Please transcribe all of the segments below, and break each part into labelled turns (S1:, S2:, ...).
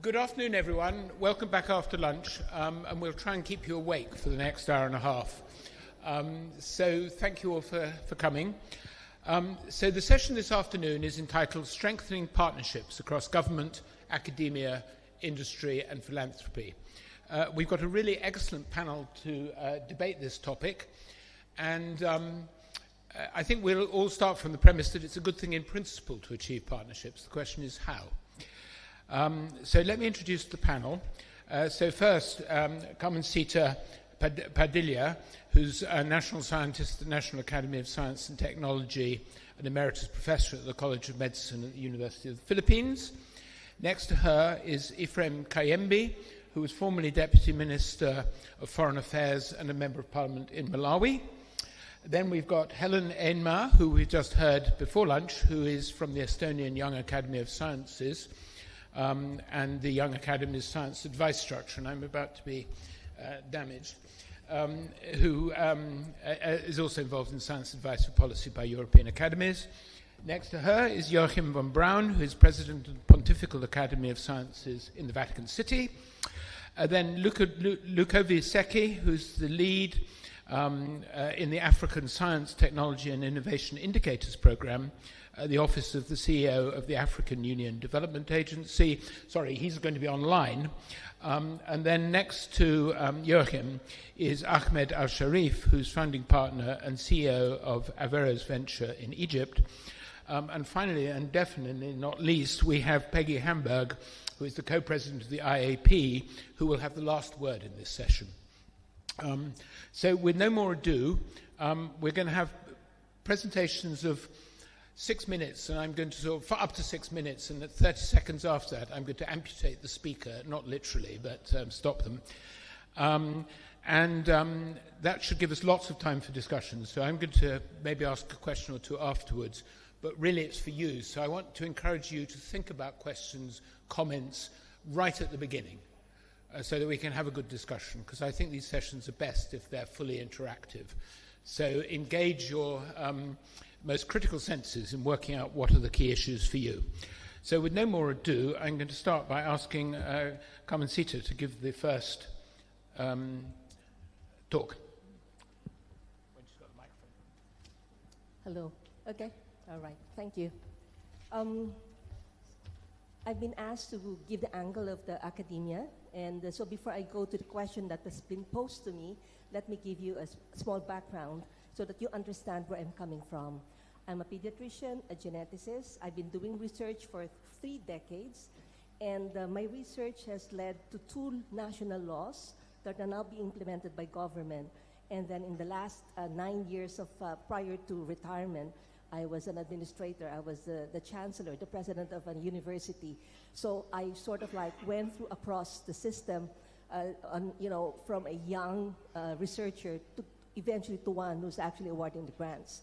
S1: Good afternoon, everyone. Welcome back after lunch, and we'll try and keep you awake for the next hour and a half. So thank you all for coming. So the session this afternoon is entitled Strengthening Partnerships Across Government, Academia, Industry and Philanthropy. We've got a really excellent panel to debate this topic, and I think we'll all start from the premise that it's a good thing in principle to achieve partnerships. The question is how. So let me introduce the panel. So first, Carmencita Padilla, who's a national scientist at the National Academy of Science and Technology, an emeritus professor at the College of Medicine at the University of the Philippines. Next to her is Ephraim Kayembe, who was formerly Deputy Minister of Foreign Affairs and a Member of Parliament in Malawi. Then we've got Helen Einma, who we just heard before lunch, who is from the Estonian Young Academy of Sciences, and the Young Academy's Science Advice Structure, and I'm about to be damaged, who is also involved in science advice for policy by European academies. Next to her is Joachim von Braun, who is President of the Pontifical Academy of Sciences in the Vatican City. Then Lukovi Seki, who's the lead in the African Science, Technology and Innovation Indicators Program, the Office of the CEO of the African Union Development Agency. Sorry, he's going to be online. And then next to Joachim is Ahmed Al-Sharif, who's founding partner and CEO of Avero's Venture in Egypt. And finally, and definitely not least, we have Peggy Hamburg, who is the co-president of the IAP, who will have the last word in this session. So with no more ado, we're going to have presentations of 6 minutes, and I'm going to sort of, for up to 6 minutes, and at 30 seconds after that, I'm going to amputate the speaker, not literally, but stop them. That should give us lots of time for discussion. So I'm going to maybe ask a question or two afterwards, but really it's for you. So I want to encourage you to think about questions, comments, right at the beginning, so that we can have a good discussion, because I think these sessions are best if they're fully interactive. So engage your most critical senses in working out what are the key issues for you. So with no more ado, I'm going to start by asking Carmencita to give the first talk. When she's got the microphone.
S2: Hello. Okay. All right. Thank you. I've been asked to give the angle of the academia, and so before I go to the question that has been posed to me, let me give you a small background so that you understand where I'm coming from. I'm a pediatrician, a geneticist. I've been doing research for 3 decades, and my research has led to 2 national laws that are now being implemented by government. And then in the last 9 years of prior to retirement, I was an administrator. I was the chancellor, the president of a university. So I sort of like went through across the system, from a young researcher to eventually to one who's actually awarding the grants.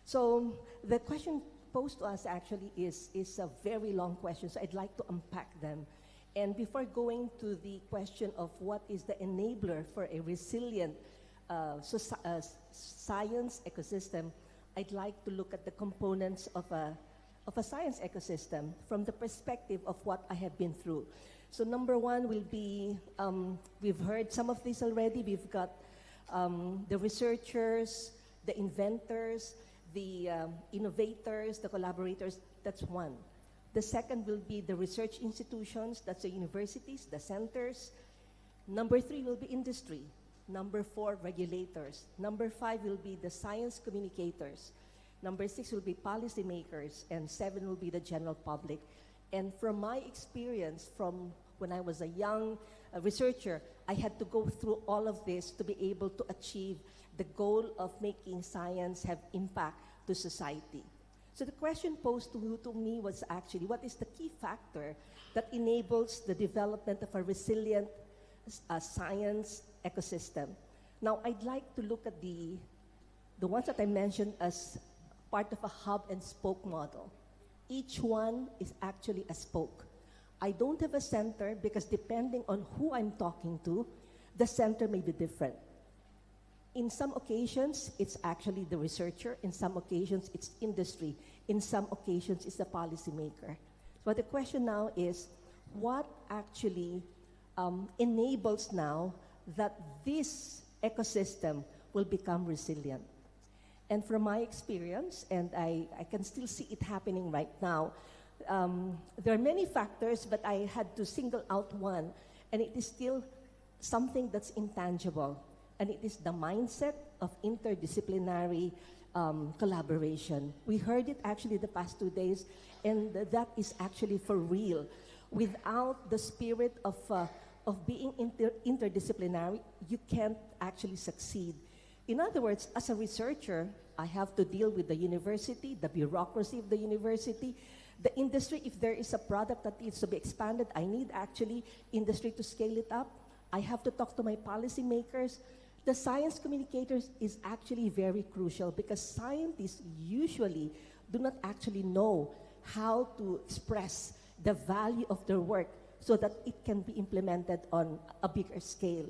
S2: So the question posed to us actually is a very long question, so I'd like to unpack them. And before going to the question of what is the enabler for a resilient science ecosystem, I'd like to look at the components of a science ecosystem from the perspective of what I have been through. So number one will be, we've heard some of this already. We've got the researchers, the inventors, the innovators, the collaborators. That's one. The second will be the research institutions. That's the universities, the centers. Number 3 will be industry. Number 4, regulators. Number 5 will be the science communicators. Number 6 will be policymakers. And 7 will be the general public. And from my experience, from when I was a young researcher, I had to go through all of this to be able to achieve the goal of making science have impact to society. So the question posed to me was actually, what is the key factor that enables the development of a resilient science ecosystem? Now, I'd like to look at the ones that I mentioned as part of a hub and spoke model. Each one is actually a spoke. I don't have a center because depending on who I'm talking to, the center may be different. In some occasions, it's actually the researcher. In some occasions, it's industry. In some occasions, it's the policymaker. So the question now is, what actually enables now that this ecosystem will become resilient. And from my experience, and I can still see it happening right now, there are many factors, but I had to single out one, and it is still something that's intangible, and it is the mindset of interdisciplinary collaboration. We heard it actually the past 2 days, and that is actually for real. Without the spirit of being interdisciplinary, you can't actually succeed. In other words, as a researcher, I have to deal with the university, the bureaucracy of the university, the industry. If there is a product that needs to be expanded, I need actually industry to scale it up. I have to talk to my policymakers. The science communicators is actually very crucial because scientists usually do not actually know how to express the value of their work so that it can be implemented on a bigger scale.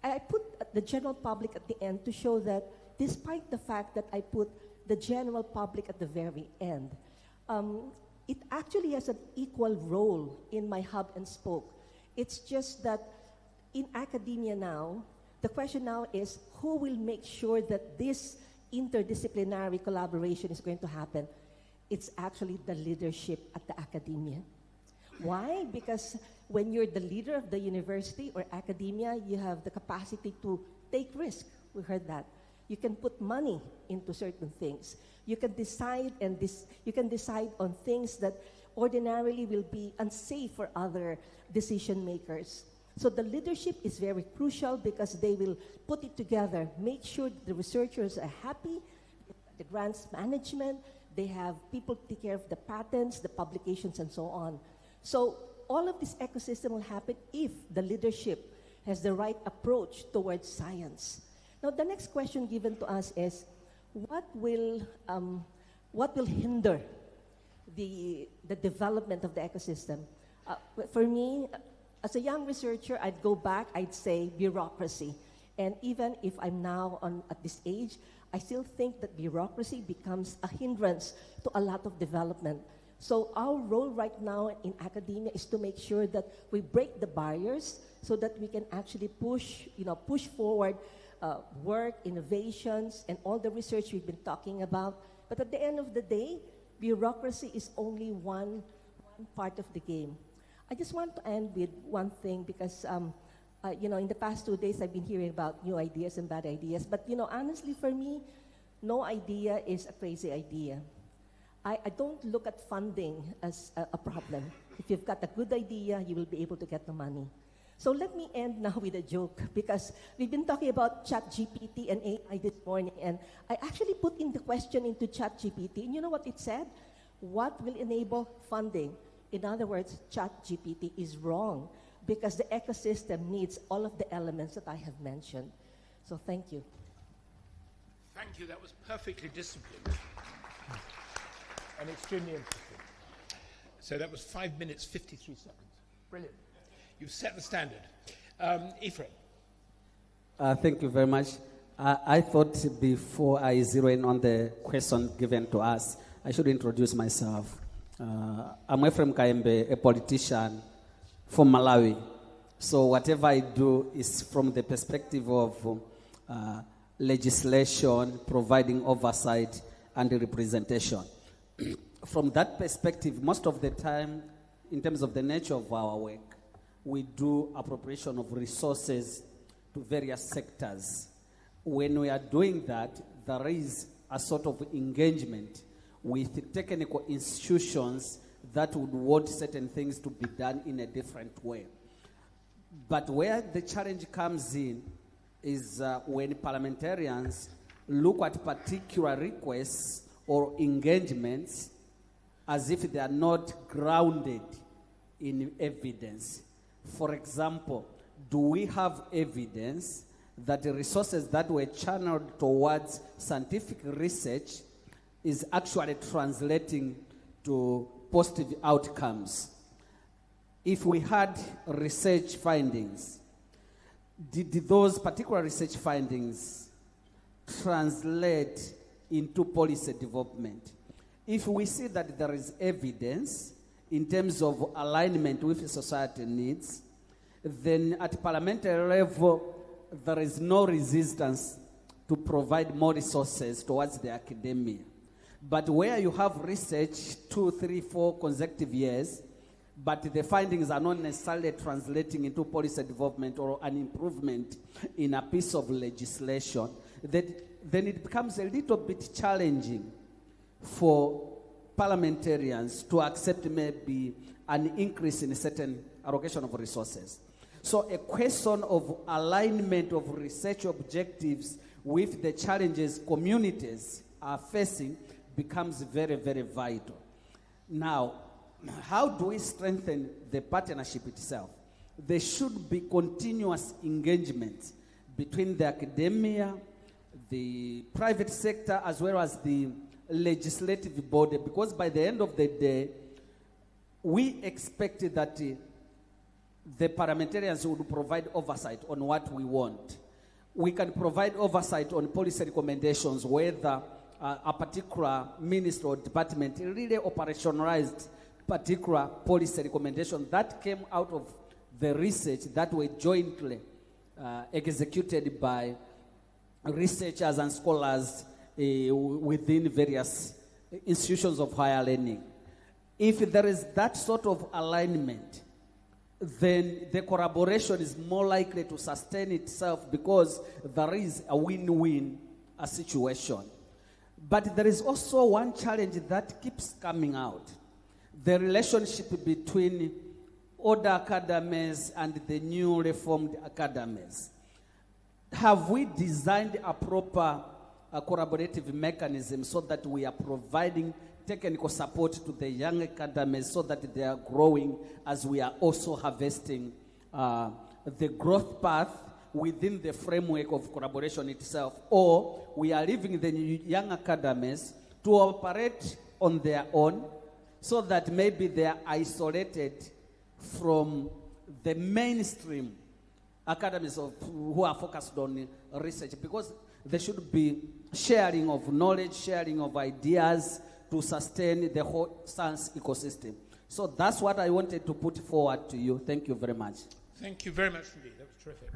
S2: I put the general public at the end to show that despite the fact that I put the general public at the very end, it actually has an equal role in my hub and spoke. It's just that in academia now, the question now is who will make sure that this interdisciplinary collaboration is going to happen? It's actually the leadership at the academia. Why? Because when you're the leader of the university or academia, you have the capacity to take risk. We heard that. You can put money into certain things. You can decide on things that ordinarily will be unsafe for other decision makers. So the leadership is very crucial because they will put it together, make sure the researchers are happy, the grants management, they have people to take care of the patents, the publications, and so on. So all of this ecosystem will happen if the leadership has the right approach towards science. Now, the next question given to us is, what will hinder the development of the ecosystem? For me, as a young researcher, I'd go back, I'd say bureaucracy. And even if I'm now at this age, I still think that bureaucracy becomes a hindrance to a lot of development. So our role right now in academia is to make sure that we break the barriers so that we can actually push forward work, innovations, and all the research we've been talking about. But at the end of the day, bureaucracy is only one part of the game. I just want to end with one thing because, in the past 2 days, I've been hearing about new ideas and bad ideas. But, honestly, for me, no idea is a crazy idea. I don't look at funding as a problem. If you've got a good idea, you will be able to get the money. So let me end now with a joke because we've been talking about ChatGPT and AI this morning, and I actually put in the question into ChatGPT, and you know what it said? What will enable funding? In other words, ChatGPT is wrong because the ecosystem needs all of the elements that I have mentioned. So thank you.
S1: Thank you. That was perfectly disciplined and extremely interesting. So that was 5 minutes, 53 seconds. Brilliant. You've set the standard. Ephraim.
S3: Thank you very much. I thought before I zero in on the question given to us, I should introduce myself. I'm Ephraim Kaembe, a politician from Malawi. So whatever I do is from the perspective of legislation, providing oversight and representation. From that perspective, most of the time, in terms of the nature of our work, we do appropriation of resources to various sectors. When we are doing that, there is a sort of engagement with technical institutions that would want certain things to be done in a different way. But where the challenge comes in is when parliamentarians look at particular requests or engagements as if they are not grounded in evidence. For example, do we have evidence that the resources that were channeled towards scientific research is actually translating to positive outcomes? If we had research findings, did those particular research findings translate into policy development? If we see that there is evidence in terms of alignment with society needs, then at parliamentary level, there is no resistance to provide more resources towards the academia. But where you have research 2, 3, 4 consecutive years, but the findings are not necessarily translating into policy development or an improvement in a piece of legislation, then it becomes a little bit challenging for parliamentarians to accept maybe an increase in a certain allocation of resources. So a question of alignment of research objectives with the challenges communities are facing becomes very, very vital. Now, how do we strengthen the partnership itself? There should be continuous engagement between the academia, the private sector, as well as the legislative body, because by the end of the day, we expect that the parliamentarians would provide oversight on what we want. We can provide oversight on policy recommendations, whether a particular ministry or department really operationalized particular policy recommendation that came out of the research that were jointly executed by researchers and scholars within various institutions of higher learning. If there is that sort of alignment, then the collaboration is more likely to sustain itself because there is a win-win situation. But there is also one challenge that keeps coming out: the relationship between older academies and the new reformed academies. Have we designed a proper collaborative mechanism so that we are providing technical support to the young academies so that they are growing as we are also harvesting the growth path within the framework of collaboration itself? Or we are leaving the young academies to operate on their own so that maybe they are isolated from the mainstream academies who are focused on research, because there should be sharing of knowledge, sharing of ideas to sustain the whole science ecosystem. So that's what I wanted to put forward to you. Thank you very much.
S1: Thank you very much indeed. That was terrific.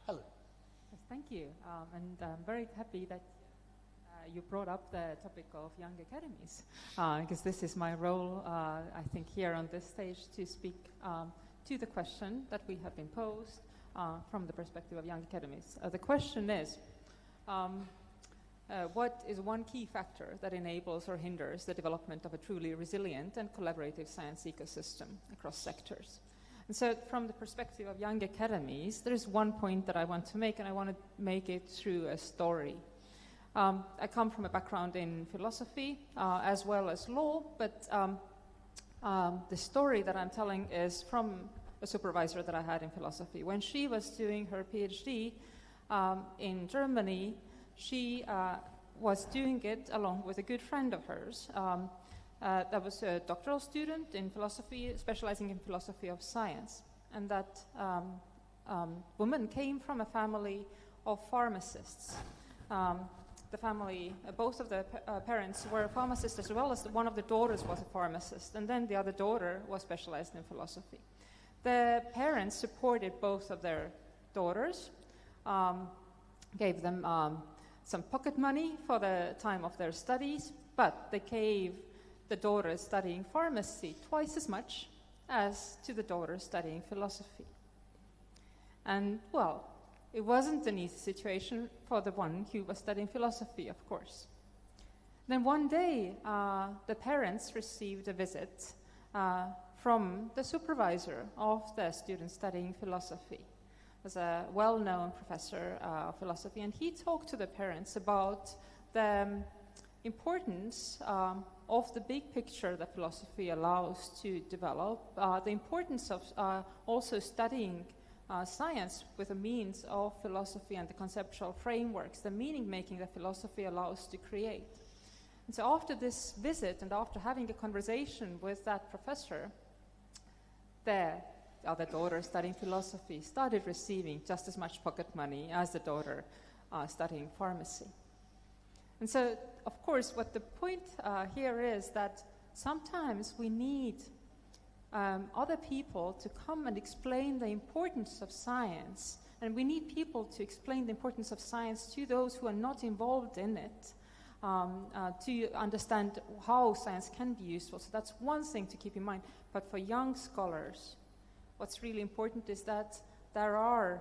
S1: Hello.
S4: Yes, thank you. And I'm very happy that you brought up the topic of young academies, because this is my role, I think, here on this stage to speak to the question that we have been posed from the perspective of young academies. The question is, what is one key factor that enables or hinders the development of a truly resilient and collaborative science ecosystem across sectors? And so from the perspective of young academies, there is one point that I want to make, and I want to make it through a story. I come from a background in philosophy as well as law, but the story that I'm telling is from a supervisor that I had in philosophy. When she was doing her PhD in Germany, she was doing it along with a good friend of hers that was a doctoral student in philosophy, specializing in philosophy of science. And that woman came from a family of pharmacists. The family, both of the parents were pharmacists, as well as one of the daughters was a pharmacist, and then the other daughter was specialized in philosophy. The parents supported both of their daughters, gave them some pocket money for the time of their studies, but they gave the daughters studying pharmacy twice as much as to the daughters studying philosophy. And, well, it wasn't an easy situation for the one who was studying philosophy, of course. Then one day, the parents received a visit from the supervisor of the students studying philosophy. It was a well-known professor of philosophy, and he talked to the parents about the importance of the big picture that philosophy allows to develop, the importance of also studying science with a means of philosophy and the conceptual frameworks, the meaning-making that philosophy allows to create. And so after this visit and after having a conversation with that professor, the other daughter studying philosophy started receiving just as much pocket money as the daughter studying pharmacy. And so, of course, what the point here is that sometimes we need other people to come and explain the importance of science. And we need people to explain the importance of science to those who are not involved in it, to understand how science can be useful. So that's one thing to keep in mind. But for young scholars, what's really important is that there are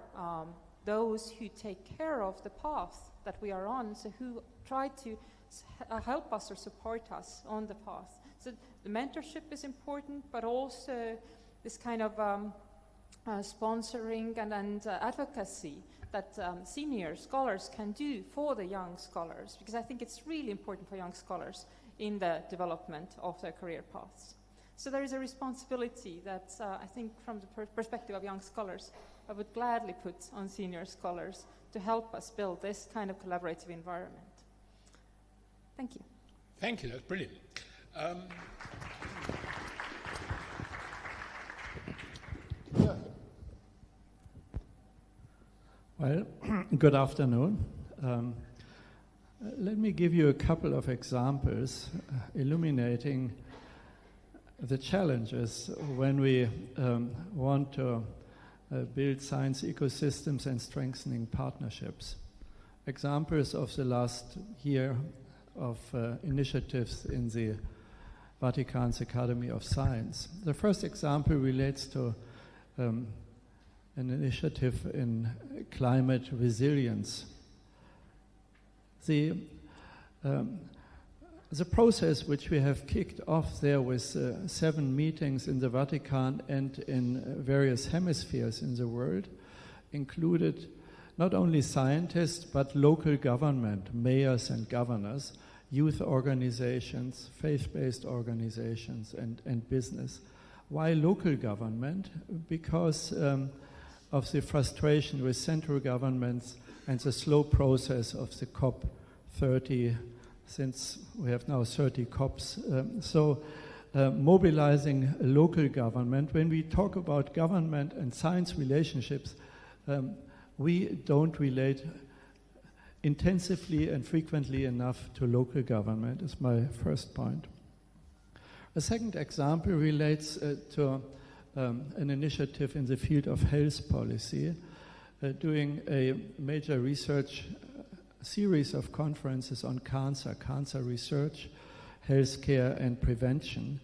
S4: those who take care of the path that we are on, so who try to help us or support us on the path. So the mentorship is important, but also this kind of sponsoring and advocacy that senior scholars can do for the young scholars, because I think it's really important for young scholars in the development of their career paths. So there is a responsibility that I think from the perspective of young scholars, I would gladly put on senior scholars to help us build this kind of collaborative environment. Thank you.
S1: Thank you, that's brilliant.
S5: Well, good afternoon. Let me give you a couple of examples illuminating the challenges when we want to build science ecosystems and strengthening partnerships. Examples of the last year of initiatives in the Vatican's Academy of Science. The first example relates to an initiative in climate resilience. The process which we have kicked off there with 7 meetings in the Vatican and in various hemispheres in the world included not only scientists but local government, mayors and governors, youth organizations, faith-based organizations and business. Why local government? Because of the frustration with central governments and the slow process of the COP30, since we have now 30 COPs. Mobilizing local government. When we talk about government and science relationships, we don't relate intensively and frequently enough to local government, is my first point. A second example relates to an initiative in the field of health policy, doing a major research series of conferences on cancer research, healthcare and prevention.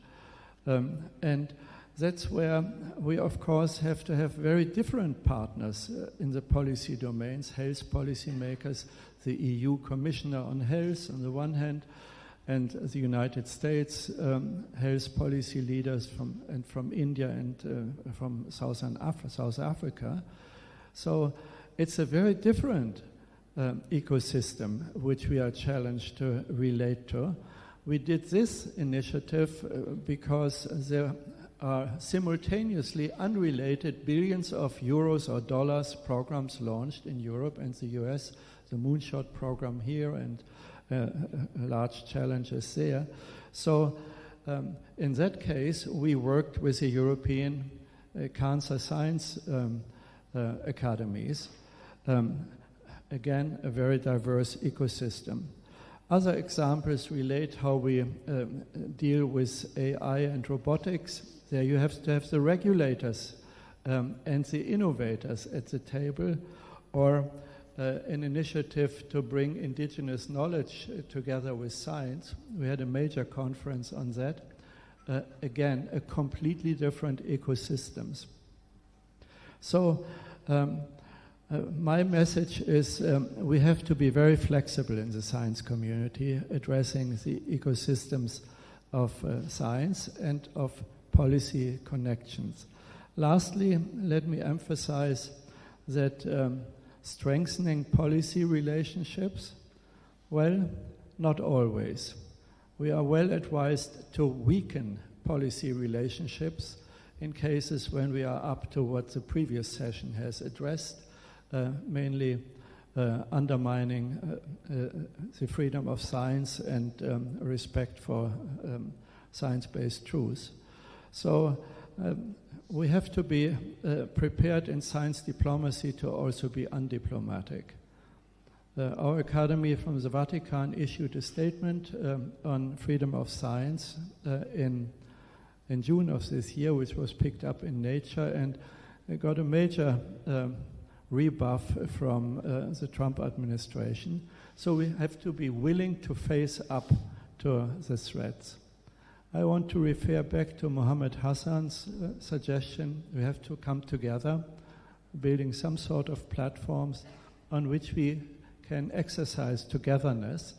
S5: And that's where we, of course, have to have very different partners in the policy domains, health policy makers, the EU Commissioner on Health on the one hand, and the United States health policy leaders from India and from South Africa. So it's a very different ecosystem which we are challenged to relate to. We did this initiative because there are simultaneously unrelated billions of euros or dollars programs launched in Europe and the US, the Moonshot program here and large challenges there. So in that case, we worked with the European cancer science academies. Again, a very diverse ecosystem. Other examples relate how we deal with AI and robotics. There you have to have the regulators and the innovators at the table, or an initiative to bring indigenous knowledge together with science. We had a major conference on that. Again, a completely different ecosystems. So my message is we have to be very flexible in the science community, addressing the ecosystems of science and of policy connections. Lastly, let me emphasize that strengthening policy relationships, well, not always. We are well advised to weaken policy relationships in cases when we are up to what the previous session has addressed, mainly undermining the freedom of science and respect for science-based truth. So we have to be prepared in science diplomacy to also be undiplomatic. Our academy from the Vatican issued a statement on freedom of science in June of this year, which was picked up in Nature, and got a major rebuff from the Trump administration. So we have to be willing to face up to the threats. I want to refer back to Mohammed Hassan's suggestion. We have to come together, building some sort of platforms on which we can exercise togetherness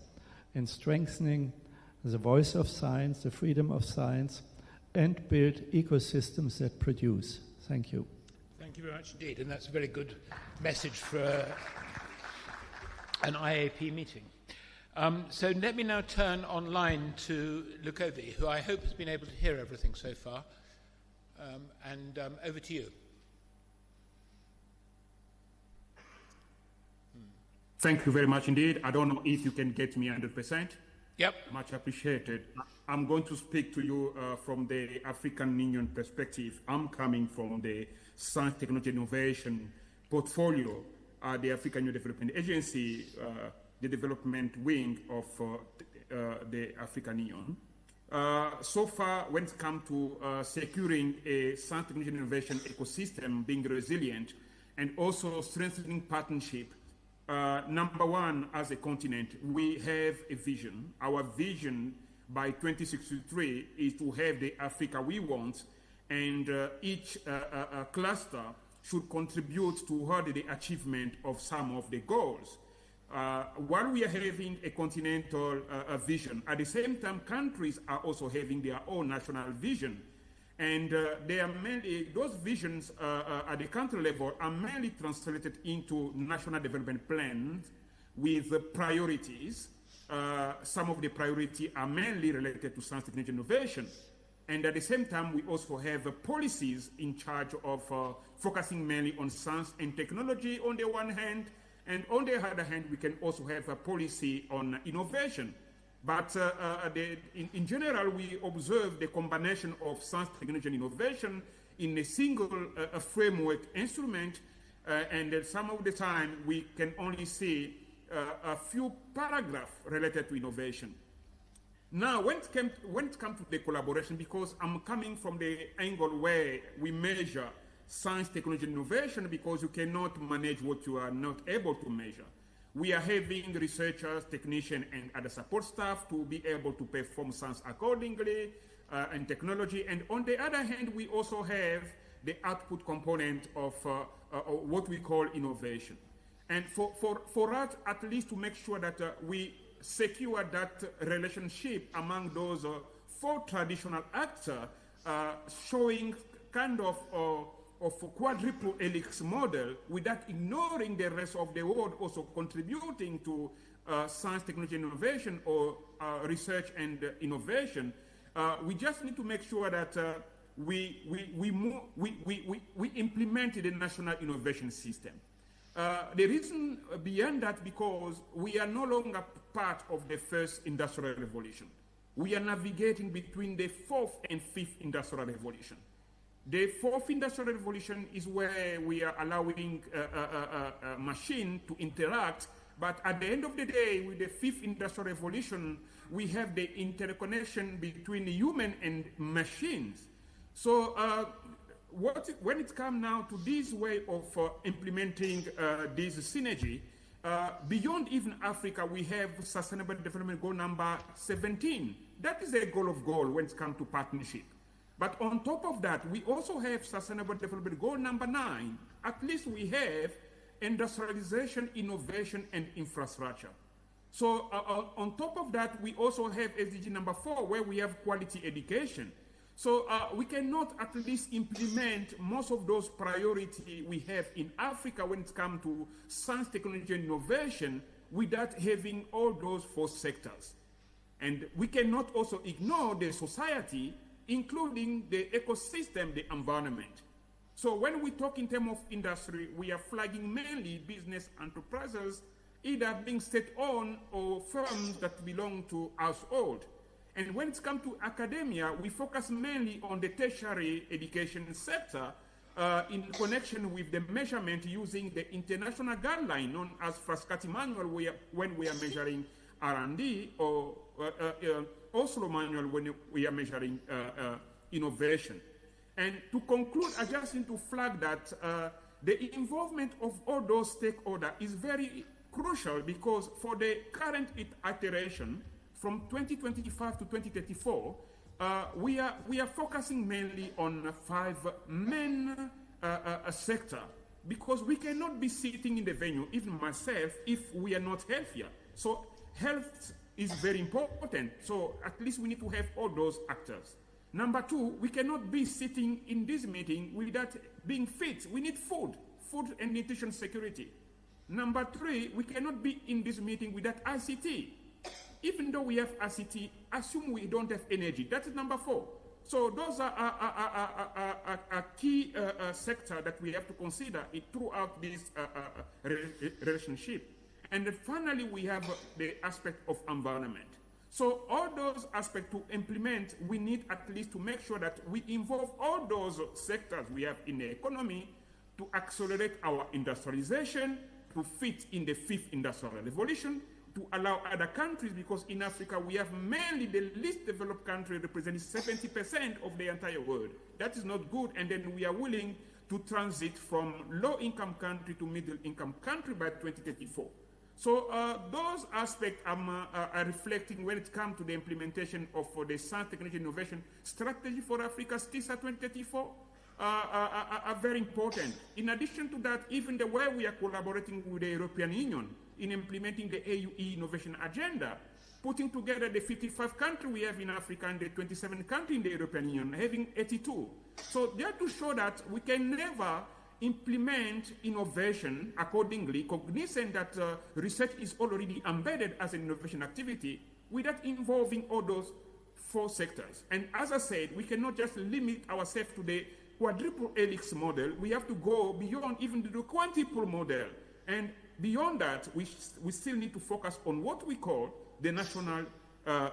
S5: in strengthening the voice of science, the freedom of science, and build ecosystems that produce. Thank you.
S1: Thank you very much indeed, and that's a very good message for an IAP meeting. So let me now turn online to Lukovi, who I hope has been able to hear everything so far. Over to you.
S6: Thank you very much indeed. I don't know if you can get me 100%.
S1: Yep.
S6: Much appreciated. I'm going to speak to you from the African Union perspective. I'm coming from the Science, Technology, Innovation portfolio, the African Union Development Agency, the development wing of the African Union. So far, when it comes to securing a science, technology, and innovation ecosystem, being resilient, and also strengthening partnership, number one, as a continent, we have a vision. Our vision by 2063 is to have the Africa we want, and each cluster should contribute toward the achievement of some of the goals. While we are having a continental vision, at the same time, countries are also having their own national vision. And they are mainly, those visions at the country level are mainly translated into national development plans with priorities. Some of the priorities are mainly related to science, technology, innovation. And at the same time, we also have policies in charge of focusing mainly on science and technology on the one hand, and on the other hand, we can also have a policy on innovation. But in general, we observe the combination of science, technology, and innovation in a single framework instrument, and some of the time we can only see a few paragraphs related to innovation. Now, when it comes to the collaboration, because I'm coming from the angle where we measure science, technology, and innovation, because you cannot manage what you are not able to measure. We are having researchers, technicians, and other support staff to be able to perform science accordingly and technology. And on the other hand, we also have the output component of what we call innovation. And for us, at least to make sure that we secure that relationship among those four traditional actors, showing kind of quadruple helix model without ignoring the rest of the world also contributing to science, technology, and innovation, or research and innovation. We just need to make sure that we implemented a national innovation system. The reason beyond that, because we are no longer part of the first industrial revolution. We are navigating between the fourth and fifth industrial revolution. The fourth industrial revolution is where we are allowing a machine to interact, but at the end of the day, with the fifth industrial revolution, we have the interconnection between human and machines. So when it comes now to this way of implementing this synergy, beyond even Africa, we have Sustainable Development Goal number 17. That is a goal of goal when it comes to partnership. But on top of that, we also have Sustainable Development Goal number 9. At least we have industrialization, innovation, and infrastructure. So on top of that, we also have SDG number 4, where we have quality education. So we cannot at least implement most of those priorities we have in Africa when it comes to science, technology, and innovation without having all those four sectors. And we cannot also ignore the society, including the ecosystem, the environment. So when we talk in terms of industry, we are flagging mainly business enterprises, either being state-owned or firms that belong to household. And when it comes to academia, we focus mainly on the tertiary education sector, in connection with the measurement using the international guideline known as Frascati manual when we are measuring R&D, or Oslo manual when we are measuring innovation. And to conclude, I just need to flag that the involvement of all those stakeholders is very crucial, because for the current iteration from 2025 to 2034, we are focusing mainly on 5 main sectors, because we cannot be sitting in the venue, even myself, if we are not healthier. So health is very important. So at least we need to have all those actors. Number 2, we cannot be sitting in this meeting without being fit. We need food and nutrition security. Number 3, we cannot be in this meeting without ICT. Even though we have ICT, assume we don't have energy. That is number 4. So those are a key sector that we have to consider throughout this relationship. And then finally, we have the aspect of environment. So all those aspects to implement, we need at least to make sure that we involve all those sectors we have in the economy to accelerate our industrialization, to fit in the 5th industrial revolution, to allow other countries, because in Africa we have mainly the least developed country representing 70% of the entire world. That is not good, and then we are willing to transit from low-income country to middle-income country by 2034. So those aspects are reflecting when it comes to the implementation of the Science, Technology, Innovation Strategy for Africa, STISA 2034, are very important. In addition to that, even the way we are collaborating with the European Union in implementing the AUE Innovation Agenda, putting together the 55 countries we have in Africa and the 27 countries in the European Union, having 82. So they have to show that we can never implement innovation accordingly, cognizant that research is already embedded as an innovation activity, without involving all those 4 sectors. And as I said, we cannot just limit ourselves to the quadruple helix model. We have to go beyond even the quintuple model. And beyond that, we still need to focus on what we call the national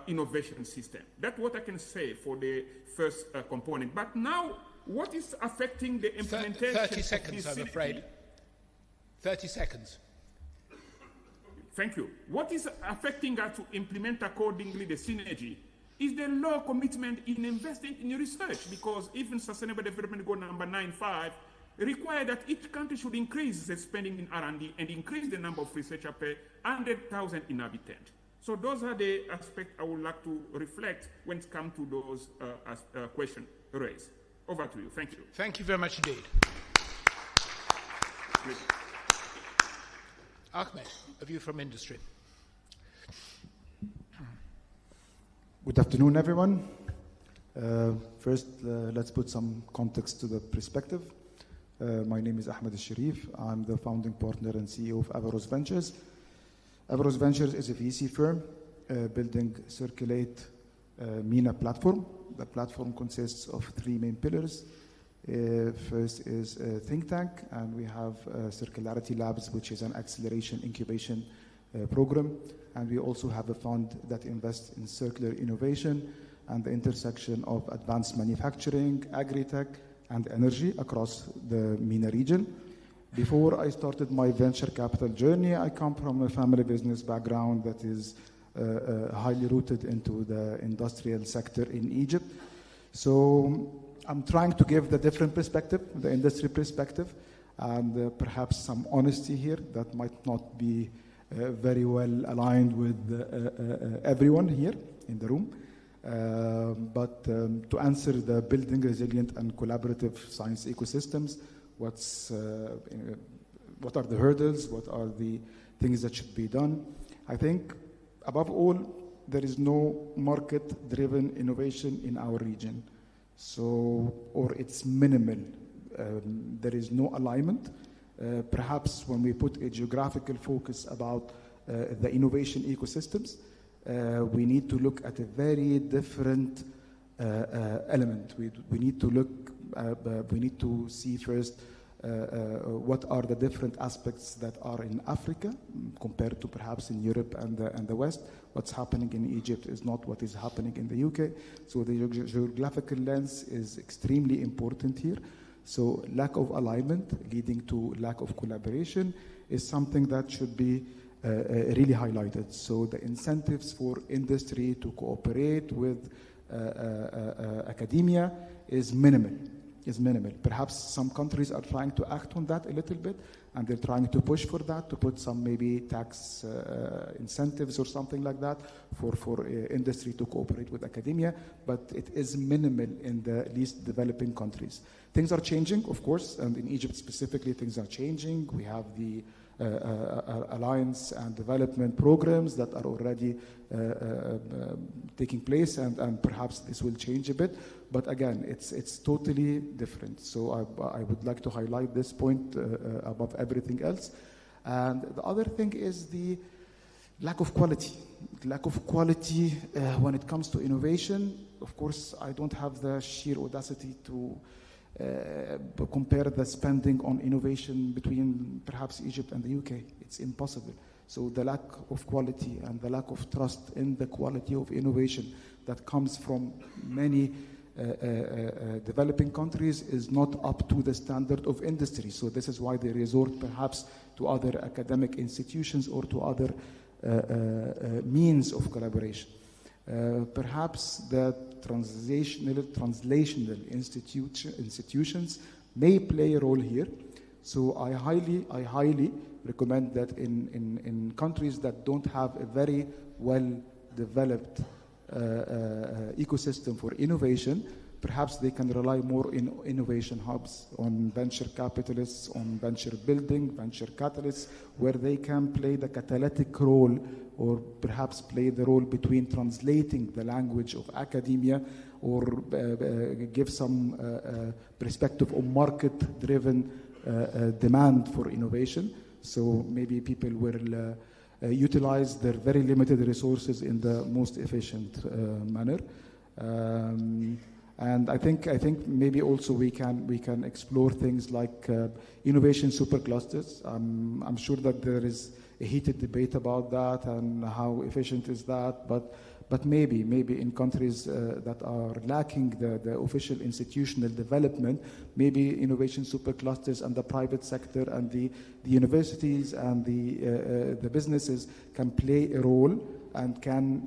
S6: innovation system. That's what I can say for the first component. But now, what is affecting the implementation
S1: 30 seconds, I'm afraid. 30 seconds.
S6: Thank you. What is affecting us to implement accordingly the synergy is the low commitment in investing in research, because even Sustainable Development Goal number 9.5 require that each country should increase the spending in R&D and increase the number of researchers per 100,000 inhabitants. So those are the aspects I would like to reflect when it comes to those questions raised. Over to you. Thank you.
S1: Thank you very much indeed. Ahmed, a view from industry.
S7: Good afternoon, everyone. First, let's put some context to the perspective. My name is Ahmed Al-Sharif. I'm the founding partner and CEO of Avaros Ventures. Avaros Ventures is a VC firm building Circulate MENA platform. The platform consists of 3 main pillars. First is a think tank, and we have Circularity Labs, which is an acceleration incubation program. And we also have a fund that invests in circular innovation and the intersection of advanced manufacturing, agri-tech, and energy across the MENA region. Before I started my venture capital journey, I come from a family business background that is highly rooted into the industrial sector in Egypt. So I'm trying to give the different perspective, the industry perspective, and perhaps some honesty here that might not be very well aligned with everyone here in the room. But to answer the building resilient and collaborative science ecosystems, what are the hurdles, what are the things that should be done? I think above all, there is no market-driven innovation in our region. So, or it's minimal. There is no alignment. Perhaps when we put a geographical focus about the innovation ecosystems, we need to look at a very different element. We need to look, we need to see first what are the different aspects that are in Africa compared to perhaps in Europe and the West. What's happening in Egypt is not what is happening in the UK. So the geographical lens is extremely important here. So lack of alignment leading to lack of collaboration is something that should be really highlighted. So the incentives for industry to cooperate with academia is minimal. Perhaps some countries are trying to act on that a little bit, and they're trying to push for that, to put some maybe tax incentives or something like that for industry to cooperate with academia, but it is minimal in the least developing countries. Things are changing, of course, and in Egypt specifically, things are changing. We have the alliance and development programs that are already taking place, and perhaps this will change a bit. But again, it's totally different. So I would like to highlight this point above everything else. And the other thing is the lack of quality. When it comes to innovation. Of course, I don't have the sheer audacity to compare the spending on innovation between perhaps Egypt and the UK. It's impossible. So the lack of quality and the lack of trust in the quality of innovation that comes from many developing countries is not up to the standard of industry. So this is why they resort perhaps to other academic institutions or to other means of collaboration. Perhaps the translational institutions may play a role here. So I highly recommend that in countries that don't have a very well-developed ecosystem for innovation, perhaps they can rely more in innovation hubs, on venture capitalists, on venture building, venture catalysts, where they can play the catalytic role, or perhaps play the role between translating the language of academia, or give some perspective on market-driven demand for innovation. So maybe people will utilize their very limited resources in the most efficient manner. And I think maybe also we can explore things like innovation superclusters. I'm sure that there is a heated debate about that and how efficient is that, but maybe in countries that are lacking the official institutional development, maybe innovation superclusters and the private sector and the universities and the businesses can play a role and can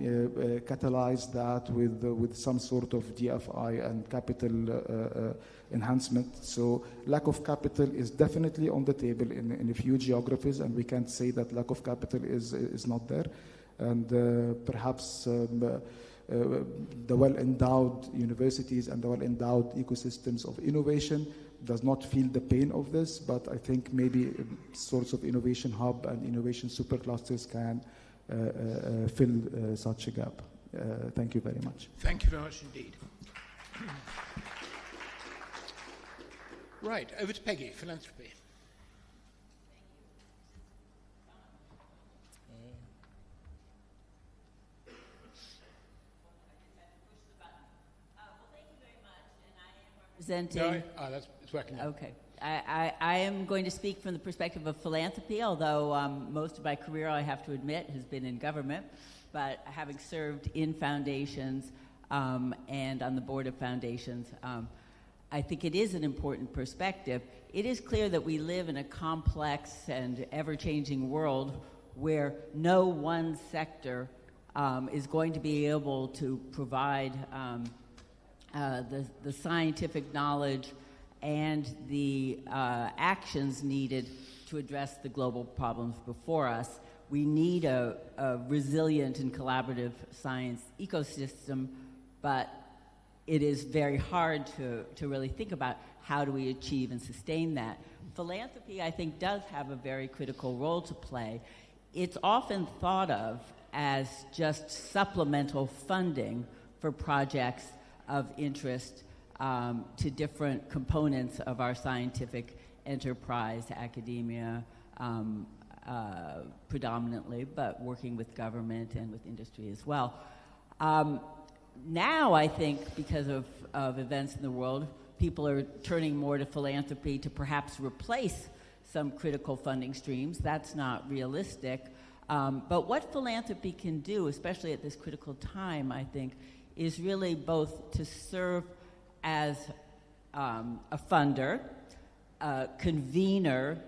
S7: catalyze that with some sort of DFI and capital enhancement. So lack of capital is definitely on the table in a few geographies, and we can't say that lack of capital is not there. And perhaps the well-endowed universities and the well-endowed ecosystems of innovation does not feel the pain of this, but I think maybe sorts of innovation hub and innovation superclusters can fill such a gap. Thank you very much.
S1: Thank you very much indeed. Right, over to Peggy, philanthropy.
S8: Presenting.
S1: It's working now.
S8: Okay. I am going to speak from the perspective of philanthropy, although most of my career, I have to admit, has been in government. But having served in foundations and on the board of foundations, I think it is an important perspective. It is clear that we live in a complex and ever-changing world where no one sector is going to be able to provide the scientific knowledge and the actions needed to address the global problems before us. We need a resilient and collaborative science ecosystem, but it is very hard to really think about how do we achieve and sustain that. Philanthropy, I think, does have a very critical role to play. It's often thought of as just supplemental funding for projects of interest to different components of our scientific enterprise, academia predominantly, but working with government and with industry as well. Now, I think, because of events in the world, people are turning more to philanthropy to perhaps replace some critical funding streams. That's not realistic. But what philanthropy can do, especially at this critical time, I think, is really both to serve as a funder, a convener,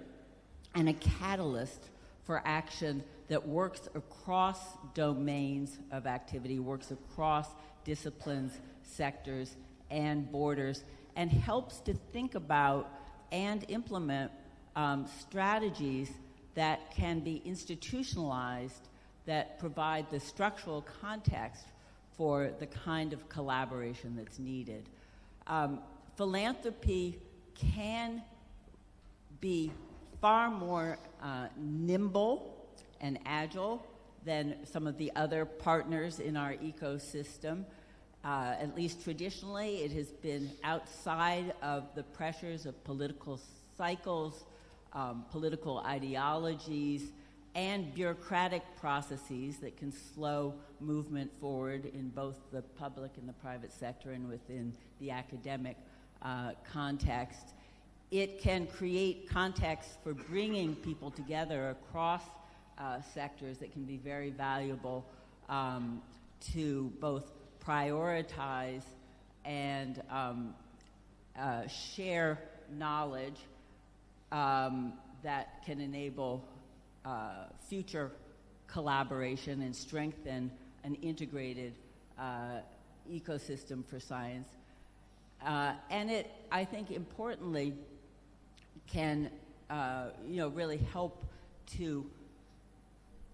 S8: and a catalyst for action that works across domains of activity, works across disciplines, sectors, and borders, and helps to think about and implement strategies that can be institutionalized that provide the structural context for the kind of collaboration that's needed. Philanthropy can be far more nimble and agile than some of the other partners in our ecosystem. At least traditionally, it has been outside of the pressures of political cycles, political ideologies, and bureaucratic processes that can slow movement forward in both the public and the private sector and within the academic context. It can create context for bringing people together across sectors that can be very valuable to both prioritize and share knowledge that can enable future collaboration and strengthen an integrated ecosystem for science. And it, I think, importantly, can really help to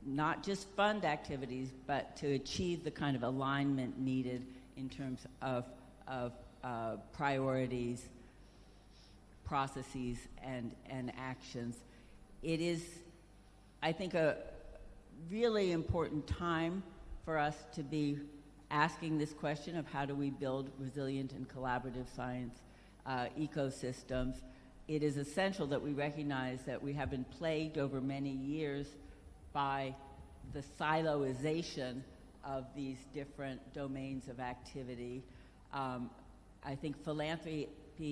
S8: not just fund activities, but to achieve the kind of alignment needed in terms of priorities, processes, and actions. It is, I think, a really important time for us to be asking this question of how do we build resilient and collaborative science ecosystems. It is essential that we recognize that we have been plagued over many years by the siloization of these different domains of activity. I think philanthropy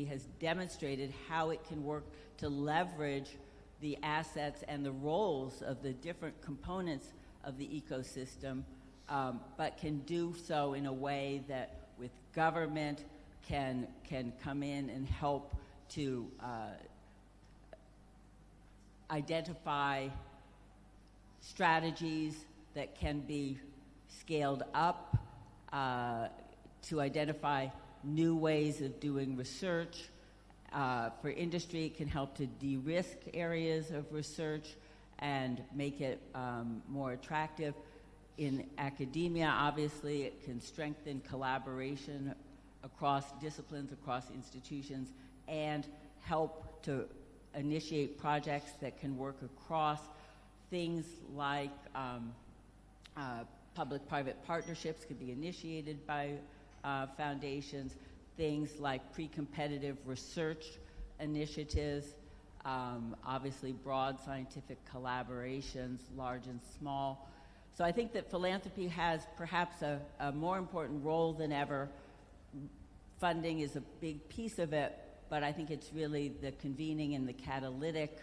S8: has demonstrated how it can work to leverage the assets and the roles of the different components of the ecosystem, but can do so in a way that with government can come in and help to identify strategies that can be scaled up, to identify new ways of doing research. For industry, it can help to de-risk areas of research and make it more attractive. In academia, obviously, it can strengthen collaboration across disciplines, across institutions, and help to initiate projects that can work across things like public-private partnerships could be initiated by foundations, things like pre-competitive research initiatives, obviously broad scientific collaborations, large and small. So I think that philanthropy has perhaps a more important role than ever. Funding is a big piece of it, but I think it's really the convening and the catalytic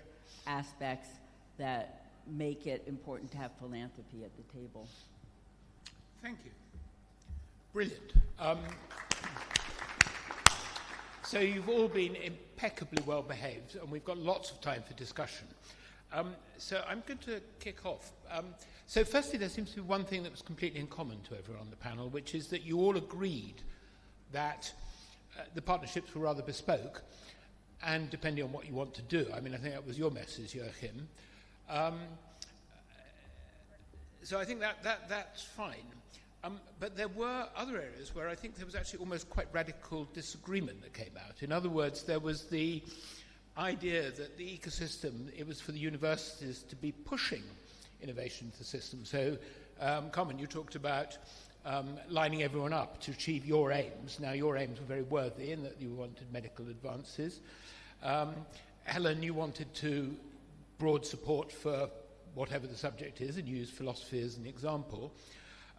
S8: aspects that make it important to have philanthropy at the table.
S1: Thank you. Brilliant. So you've all been impeccably well behaved, and we've got lots of time for discussion. So I'm going to kick off. So firstly, there seems to be one thing that was completely in common to everyone on the panel, which is that you all agreed that the partnerships were rather bespoke, and depending on what you want to do. I mean, I think that was your message, Joachim. So I think that's fine. But there were other areas where I think there was actually almost quite radical disagreement that came out. In other words, there was the idea that the ecosystem, it was for the universities to be pushing innovation into the system. So, Carmen, you talked about lining everyone up to achieve your aims. Now, your aims were very worthy in that you wanted medical advances. Helen, you wanted to broad support for whatever the subject is, and you used philosophy as an example.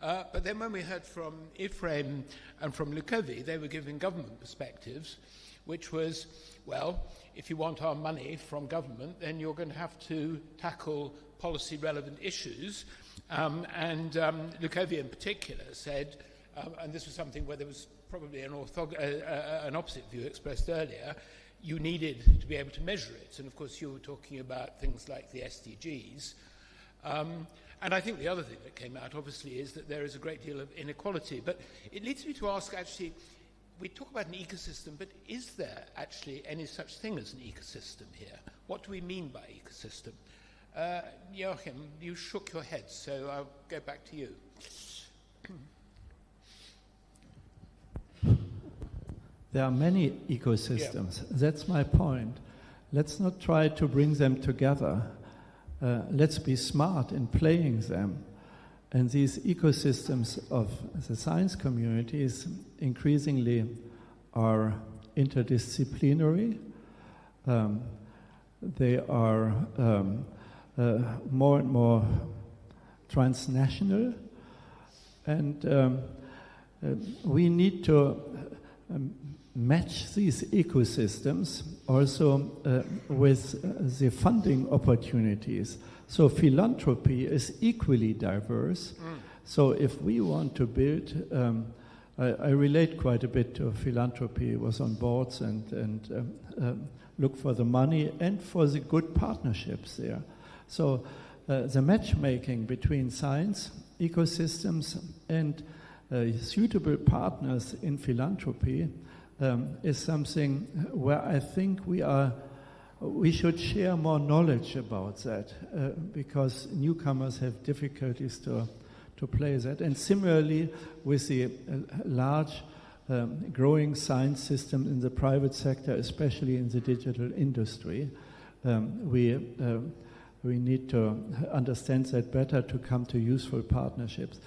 S1: But then when we heard from Ephraim and from Lukovi, they were giving government perspectives, which was, well, if you want our money from government, then you're going to have to tackle policy-relevant issues. And Lukovi in particular said, and this was something where there was probably an opposite view expressed earlier. You needed to be able to measure it. And of course, you were talking about things like the SDGs. And I think the other thing that came out, obviously, is that there is a great deal of inequality. But it leads me to ask, actually, we talk about an ecosystem, but is there actually any such thing as an ecosystem here? What do we mean by ecosystem? Joachim, you shook your head, so I'll go back to you.
S5: There are many ecosystems. Yeah. That's my point. Let's not try to bring them together. Let's be smart in playing them. And these ecosystems of the science communities increasingly are interdisciplinary. They are more and more transnational. And we need to match these ecosystems also with the funding opportunities. So philanthropy is equally diverse. So if we want to build, I relate quite a bit to philanthropy, was on boards and look for the money and for the good partnerships there. So the matchmaking between science, ecosystems and suitable partners in philanthropy is something where I think we should share more knowledge about that because newcomers have difficulties to play that. And similarly, with the large growing science system in the private sector, especially in the digital industry, we need to understand that better to come to useful partnerships.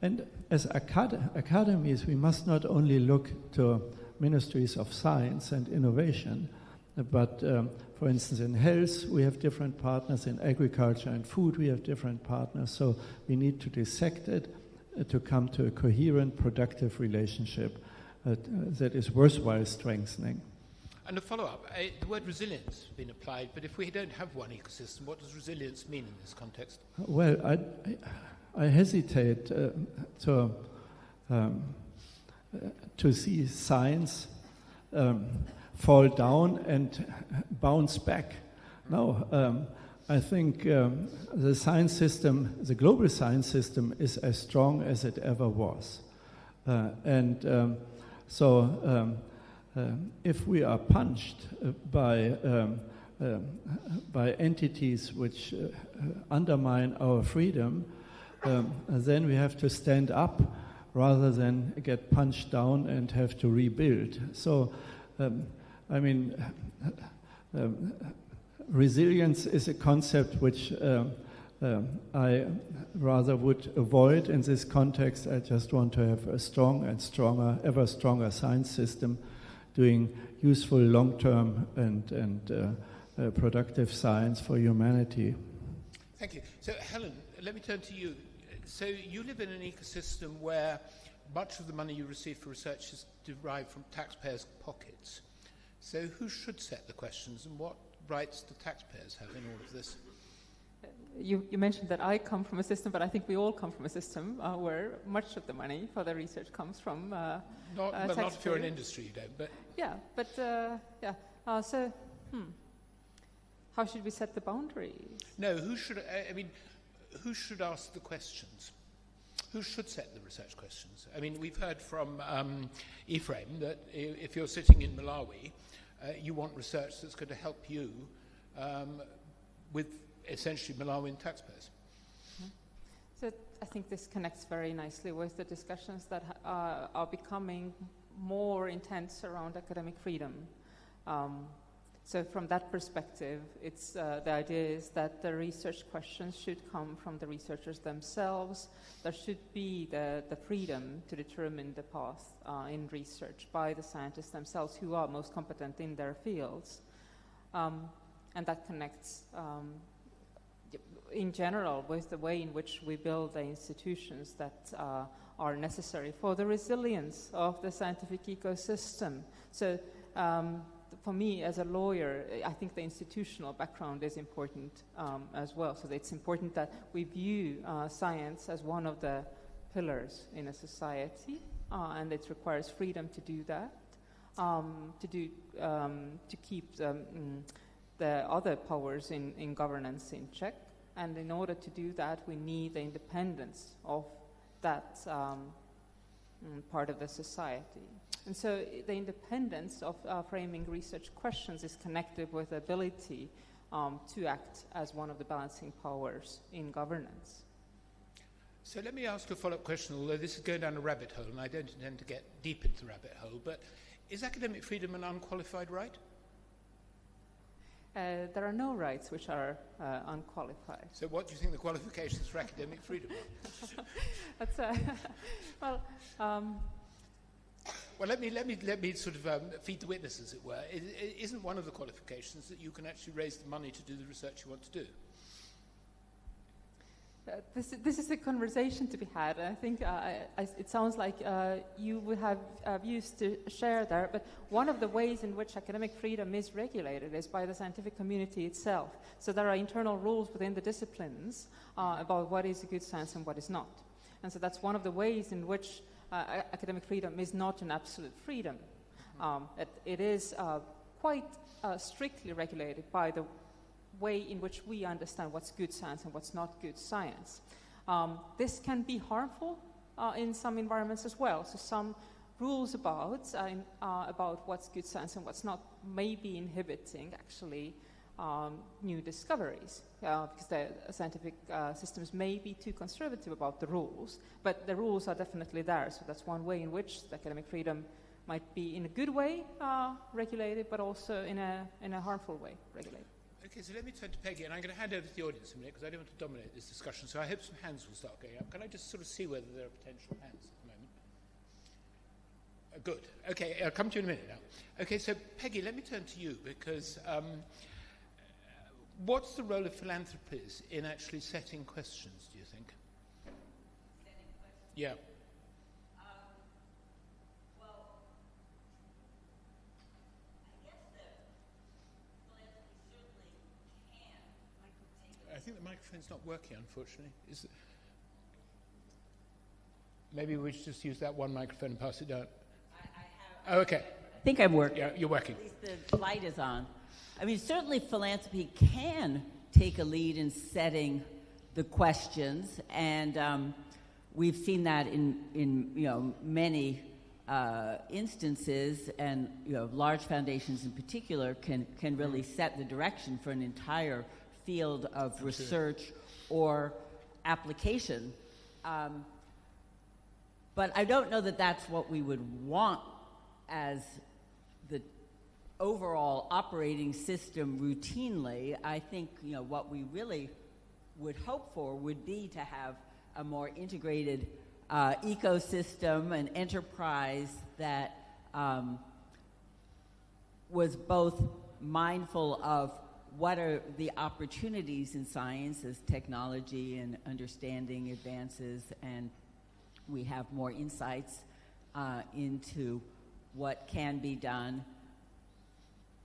S5: And as academies, we must not only look to ministries of science and innovation, but for instance, in health, we have different partners. In agriculture and food, we have different partners. So we need to dissect it to come to a coherent, productive relationship that is worthwhile strengthening.
S1: And a follow-up, the word resilience has been applied, but if we don't have one ecosystem, what does resilience mean in this context?
S5: Well, I hesitate to see science fall down and bounce back. No, I think the science system, the global science system, is as strong as it ever was. So if we are punched by entities which undermine our freedom, then we have to stand up rather than get punched down and have to rebuild. So, resilience is a concept which I rather would avoid in this context. I just want to have a strong and stronger, ever stronger science system doing useful long-term and productive science for humanity.
S1: Thank you. So, Helen, let me turn to you. So you live in an ecosystem where much of the money you receive for research is derived from taxpayers' pockets. So who should set the questions and what rights do taxpayers have in all of this?
S4: You mentioned that I come from a system, but I think we all come from a system where much of the money for the research comes from
S1: not if you're an industry, you don't, but...
S4: Yeah, but how should we set the boundaries?
S1: No, who should ask the questions? Who should set the research questions? I mean, we've heard from Ephraim that if you're sitting in Malawi, you want research that's going to help you with essentially Malawian taxpayers.
S4: So I think this connects very nicely with the discussions that are becoming more intense around academic freedom. So from that perspective, it's the idea is that the research questions should come from the researchers themselves. There should be the freedom to determine the path in research by the scientists themselves who are most competent in their fields. And that connects in general with the way in which we build the institutions that are necessary for the resilience of the scientific ecosystem. So for me as a lawyer, I think the institutional background is important as well. So it's important that we view science as one of the pillars in a society and it requires freedom to do that, to keep the other powers in governance in check. And in order to do that, we need the independence of that part of the society. And so the independence of framing research questions is connected with the ability to act as one of the balancing powers in governance.
S1: So let me ask a follow-up question, although this is going down a rabbit hole, and I don't intend to get deep into the rabbit hole, but is academic freedom an unqualified right?
S4: There are no rights which are unqualified.
S1: So what do you think the qualifications for academic freedom are?
S4: That's well.
S1: Well, let me sort of feed the witness, as it were. Isn't one of the qualifications that you can actually raise the money to do the research you want to do?
S4: This is a conversation to be had, and I think it sounds like you would have views to share there, but one of the ways in which academic freedom is regulated is by the scientific community itself. So there are internal rules within the disciplines about what is good science and what is not. And so that's one of the ways in which academic freedom is not an absolute freedom. It is quite strictly regulated by the way in which we understand what's good science and what's not good science. This can be harmful in some environments as well. So some rules about what's good science and what's not may be inhibiting actually new discoveries because the scientific systems may be too conservative about the rules, but the rules are definitely there. So that's one way in which the academic freedom might be in a good way regulated, but also in a harmful way regulated.
S1: Okay, so let me turn to Peggy, and I'm going to hand over to the audience a minute because I don't want to dominate this discussion, so I hope some hands will start going up. Can I just sort of see whether there are potential hands at the moment? Good. Okay, I'll come to you in a minute now. Okay, so Peggy, let me turn to you because what's the role of philanthropies in actually setting questions, do you think?
S8: Setting questions?
S1: Yeah. I think the microphone's not working, unfortunately. Maybe we should just use that one microphone and pass it down. Oh, okay.
S8: I think I'm working.
S1: Yeah, you're working.
S8: At least the light is on. I mean, certainly philanthropy can take a lead in setting the questions, and we've seen that in many instances, and large foundations in particular can really set the direction for an entire field of research or application. But I don't know that that's what we would want as the overall operating system routinely. I think what we really would hope for would be to have a more integrated ecosystem and enterprise that was both mindful of what are the opportunities in science as technology and understanding advances, and we have more insights into what can be done,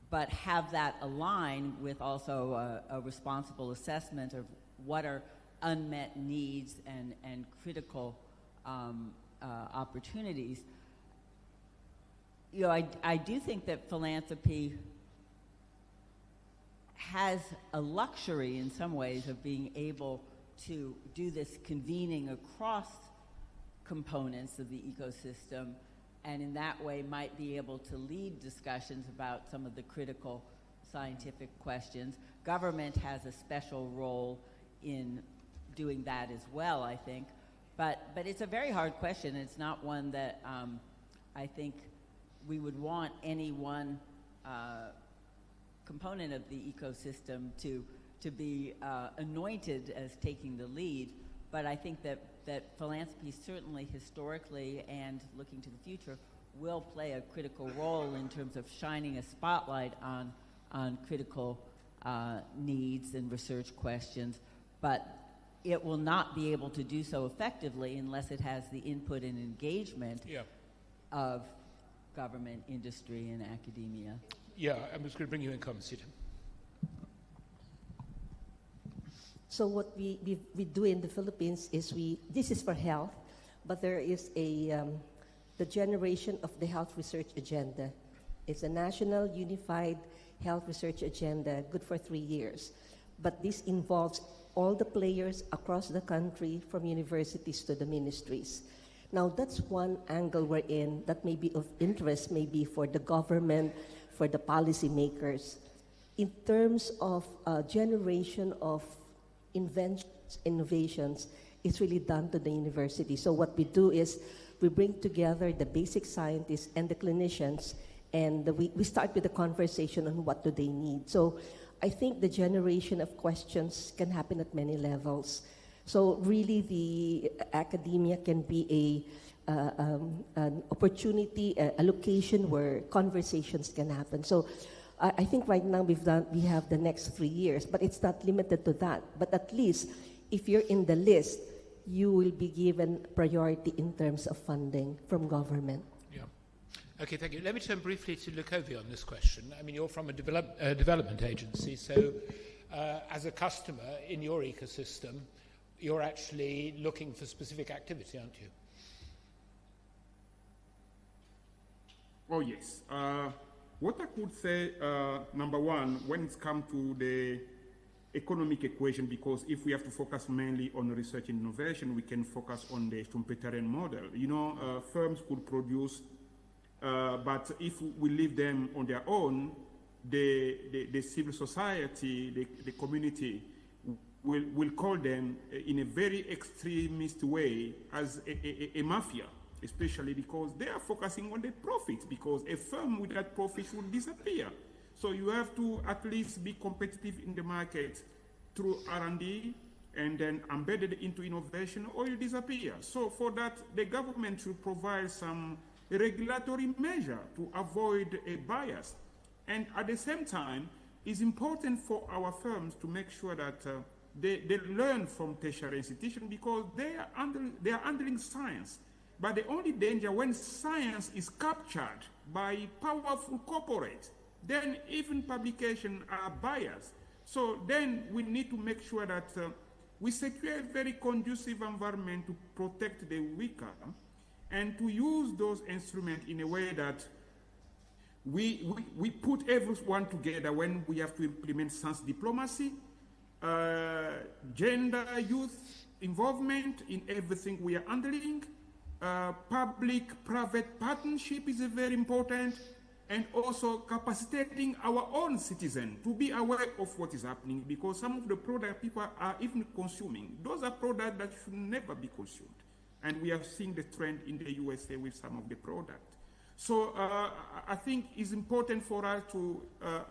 S8: but have that align with also a responsible assessment of what are unmet needs and critical opportunities. I do think that philanthropy has a luxury in some ways of being able to do this convening across components of the ecosystem, and in that way might be able to lead discussions about some of the critical scientific questions. Government has a special role in doing that as well, I think. But it's a very hard question. It's not one that I think we would want any one component of the ecosystem to be anointed as taking the lead. But I think that philanthropy certainly historically and looking to the future will play a critical role in terms of shining a spotlight on critical needs and research questions. But it will not be able to do so effectively unless it has the input and engagement of government, industry, and academia.
S1: Yeah, I'm just going to bring you in, Sita.
S2: So what we do in the Philippines is this is for health, but there is a the generation of the health research agenda. It's a national unified health research agenda, good for 3 years. But this involves all the players across the country, from universities to the ministries. Now, that's one angle we're in that may be of interest, maybe for the government, for the policymakers. In terms of generation of inventions, innovations, it's really done to the university. So what we do is we bring together the basic scientists and the clinicians, and we start with a conversation on what do they need. So I think the generation of questions can happen at many levels. So really the academia can be an opportunity, a location where conversations can happen. So I think right now we have the next 3 years, but it's not limited to that. But at least if you're in the list, you will be given priority in terms of funding from government.
S1: Yeah. Okay, thank you. Let me turn briefly to Lukovi on this question. I mean, you're from a development agency, so as a customer in your ecosystem, you're actually looking for specific activity, aren't you?
S6: Oh, yes. What I could say, number one, when it's come to the economic equation, because if we have to focus mainly on research and innovation, we can focus on the Schumpeterian model. You know, firms could produce, but if we leave them on their own, the civil society, the community, will call them in a very extremist way as a mafia, especially because they are focusing on the profits, because a firm without profits would disappear. So you have to at least be competitive in the market through R&D and then embedded into innovation, or you disappear. So for that, the government should provide some regulatory measure to avoid a bias. And at the same time, it's important for our firms to make sure that they learn from tertiary institutions, because they are handling science. But the only danger when science is captured by powerful corporates, then even publications are biased. So then we need to make sure that we secure a very conducive environment to protect the weaker, and to use those instruments in a way that we put everyone together when we have to implement science diplomacy, gender, youth involvement in everything we are handling. Public-private partnership is very important, and also capacitating our own citizens to be aware of what is happening, because some of the products people are even consuming, those are products that should never be consumed. And we have seen the trend in the USA with some of the products. So I think it's important for us to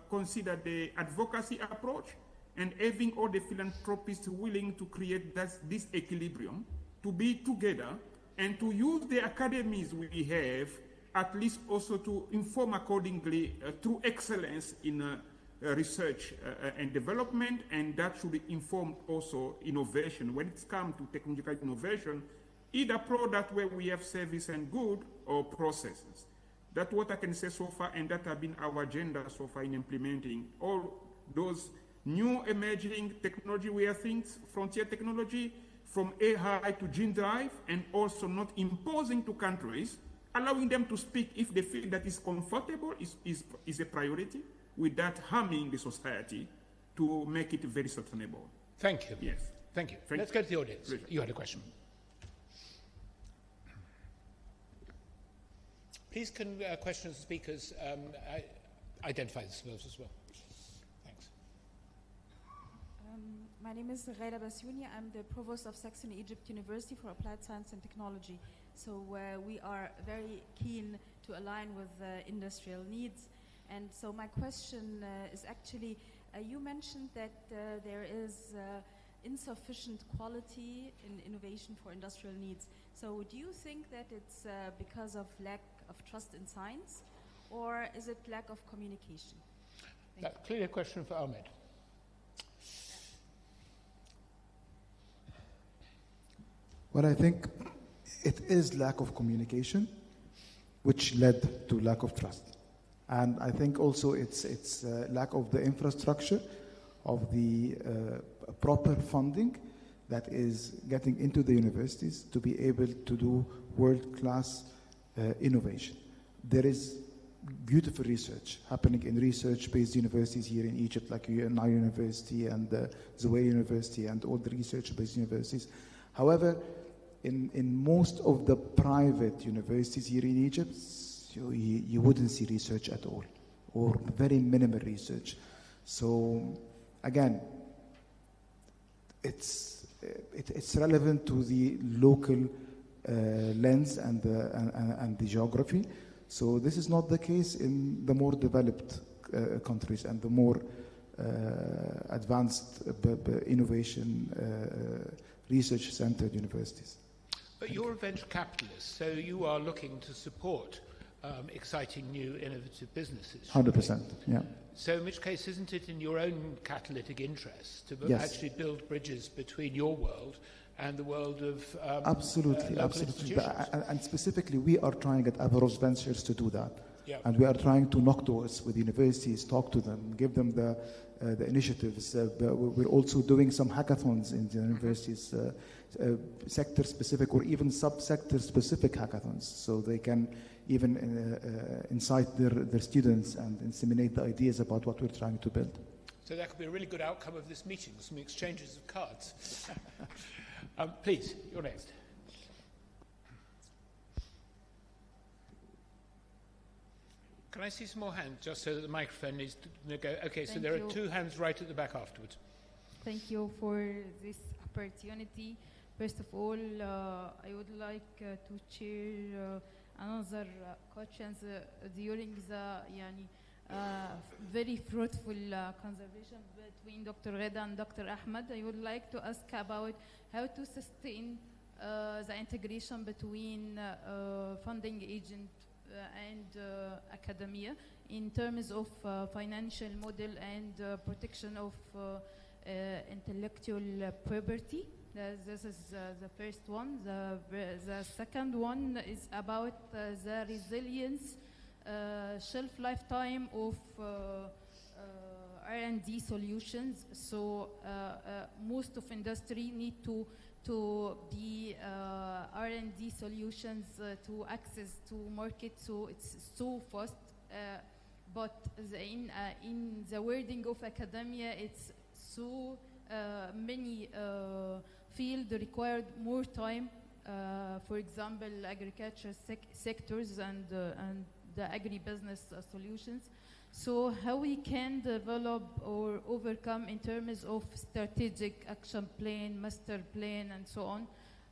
S6: consider the advocacy approach, and having all the philanthropists willing to create this equilibrium, to be together, and to use the academies we have, at least also to inform accordingly through excellence in research and development, and that should inform also innovation. When it's come to technological innovation, either product where we have service and good, or processes. That's what I can say so far, and that has been our agenda so far in implementing all those new emerging technology we have things, frontier technology, from AI to gene drive, and also not imposing to countries, allowing them to speak if they feel that is comfortable is a priority, without harming the society, to make it very sustainable.
S1: Thank you.
S6: Yes.
S1: Thank you. Let's go to the audience.
S6: Pleasure.
S1: You had a question. Please can questioners and speakers identify themselves as well. Thanks.
S9: My name is Reida Bassiouni. I'm the Provost of Saxony Egypt University for Applied Science and Technology. So we are very keen to align with industrial needs. And so my question is actually, you mentioned that there is insufficient quality in innovation for industrial needs. So do you think that it's because of lack of trust in science, or is it lack of communication?
S1: That's clearly a question for Ahmed.
S7: Well, I think it is lack of communication, which led to lack of trust. And I think also it's lack of the infrastructure, of the proper funding that is getting into the universities to be able to do world-class innovation. There is beautiful research happening in research-based universities here in Egypt, like Nile University and Zuwayr University and all the research-based universities. However, in most of the private universities here in Egypt, you wouldn't see research at all, or very minimal research. So again, it's relevant to the local lens and the geography. So this is not the case in the more developed countries and the more advanced innovation research-centered universities.
S1: But you're a venture capitalist, so you are looking to support exciting new innovative businesses.
S7: 100%, yeah.
S1: So in which case, isn't it in your own catalytic interest to
S7: Yes.
S1: actually build bridges between your world and the world of
S7: absolutely.
S1: institutions?
S7: And specifically, we are trying at Avaros Ventures to do that.
S1: Yeah.
S7: And we are trying to knock doors with universities, talk to them, give them the initiatives. We're also doing some hackathons in the universities, sector-specific or even sub-sector-specific hackathons, so they can even incite their students and disseminate the ideas about what we're trying to build.
S1: So that could be a really good outcome of this meeting, some exchanges of cards. Please, you're next. Can I see some more hands, just so that the microphone is to go? Okay, so there are 2 hands right at the back afterwards.
S10: Thank you for this opportunity. First of all, I would like to share another questions during the very fruitful conversation between Dr. Gheda and Dr. Ahmed. I would like to ask about how to sustain the integration between funding agent and academia in terms of financial model and protection of intellectual property. This is the first one. The second one is about the resilience, shelf lifetime of R&D solutions. So most of industry need to be R&D solutions to access to market. So it's so fast, but in the wording of academia, it's so many field required more time. For example, agriculture sectors and the agribusiness solutions. So how we can develop or overcome in terms of strategic action plan, master plan, and so on,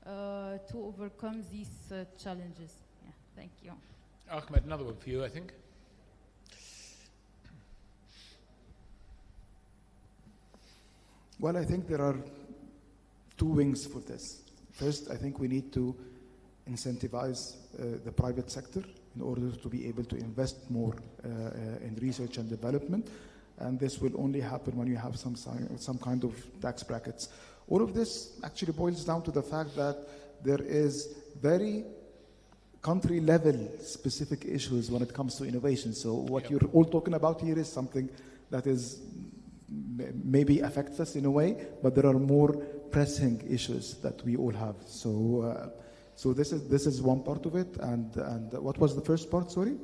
S10: to overcome these challenges. Yeah, thank you.
S1: Ahmed, another one for you, I think.
S7: Well, I think there are 2 wings for this. First, I think we need to incentivize the private sector in order to be able to invest more in research and development. And this will only happen when you have some kind of tax brackets. All of this actually boils down to the fact that there is very country-level specific issues when it comes to innovation. So what you're all talking about here is something that is maybe affects us in a way, but there are more pressing issues that we all have. So this is one part of it. And what was the first part? Sorry.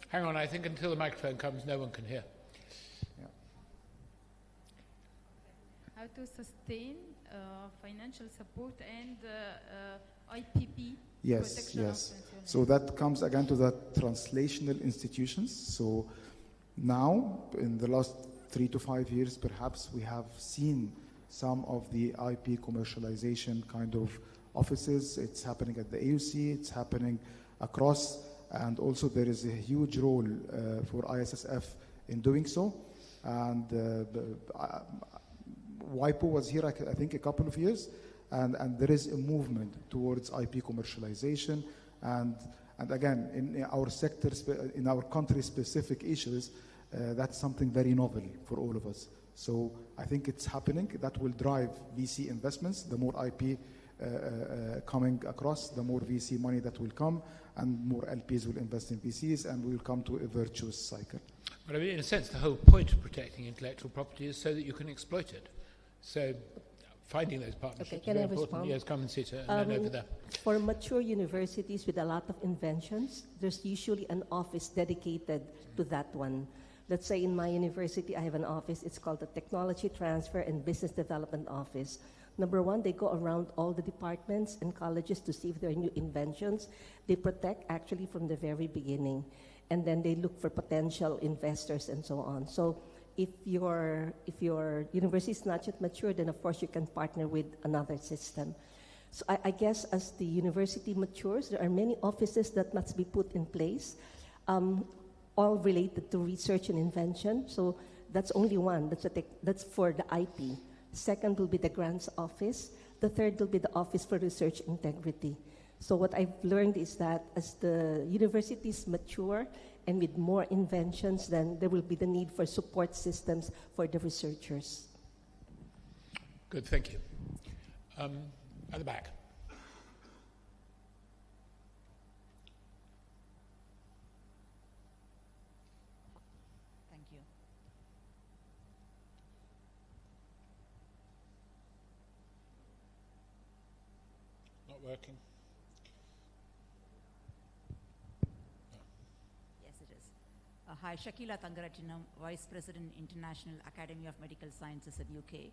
S1: Hang on, I think until the microphone comes, no one can hear.
S7: Yeah.
S10: How to sustain financial support and IPP.
S7: Yes, yes. So that comes again to the translational institutions. So now, in the last 3 to 5 years, perhaps we have seen some of the IP commercialization kind of offices. It's happening at the AUC, it's happening across, and also there is a huge role for ISSF in doing so. And WIPO was here, I think, a couple of years, and there is a movement towards IP commercialization. And again, in our sector, in our country-specific issues, that's something very novel for all of us. So I think it's happening. That will drive VC investments. The more IP coming across, the more VC money that will come, and more LPs will invest in VCs, and we will come to a virtuous cycle.
S1: But I mean, in a sense, the whole point of protecting intellectual property is so that you can exploit it. So finding those partnerships
S2: Okay,
S1: is
S2: can
S1: very
S2: I
S1: important.
S2: respond?
S1: Yes, come and sit and then over there.
S2: For mature universities with a lot of inventions, there's usually an office dedicated to that one. Let's say in my university, I have an office. It's called the Technology Transfer and Business Development Office. Number one, they go around all the departments and colleges to see if there are new inventions. They protect actually from the very beginning. And then they look for potential investors and so on. So if your university is not yet mature, then of course you can partner with another system. So I guess as the university matures, there are many offices that must be put in place, all related to research and invention. So that's only one. That's for the IP. Second will be the grants office. The third will be the office for research integrity. So what I've learned is that as the universities mature and with more inventions, then there will be the need for support systems for the researchers.
S1: Good, thank you. At the back.
S11: Thank you.
S1: Not working.
S11: Yes, it is. Hi, Shakila Tangaratinam, Vice President, International Academy of Medical Sciences at UK.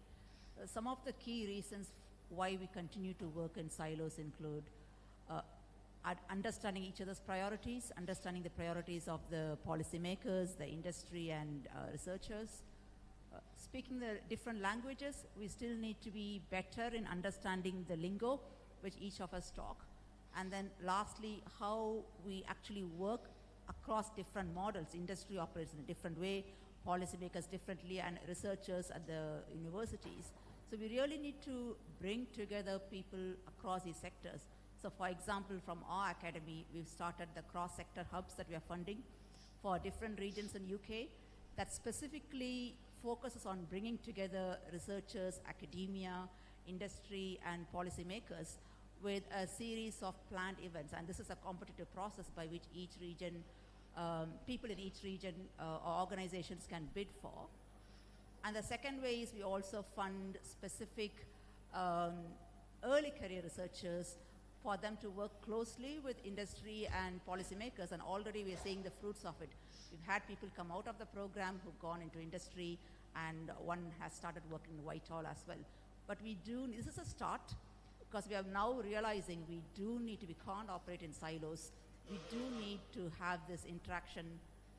S11: Some of the key reasons why we continue to work in silos include understanding each other's priorities, understanding the priorities of the policymakers, the industry, and researchers. Speaking the different languages, we still need to be better in understanding the lingo which each of us talk. And then lastly, how we actually work across different models. Industry operates in a different way, policymakers differently, and researchers at the universities. So we really need to bring together people across these sectors. So for example, from our academy, we've started the cross-sector hubs that we are funding for different regions in UK that specifically focuses on bringing together researchers, academia, industry, and policymakers with a series of planned events. And this is a competitive process by which each region, people in each region or organizations can bid for. And the second way is we also fund specific early career researchers for them to work closely with industry and policymakers, and already we're seeing the fruits of it. We've had people come out of the program who've gone into industry, and one has started working in Whitehall as well. But this is a start, because we are now realizing we can't operate in silos. We do need to have this interaction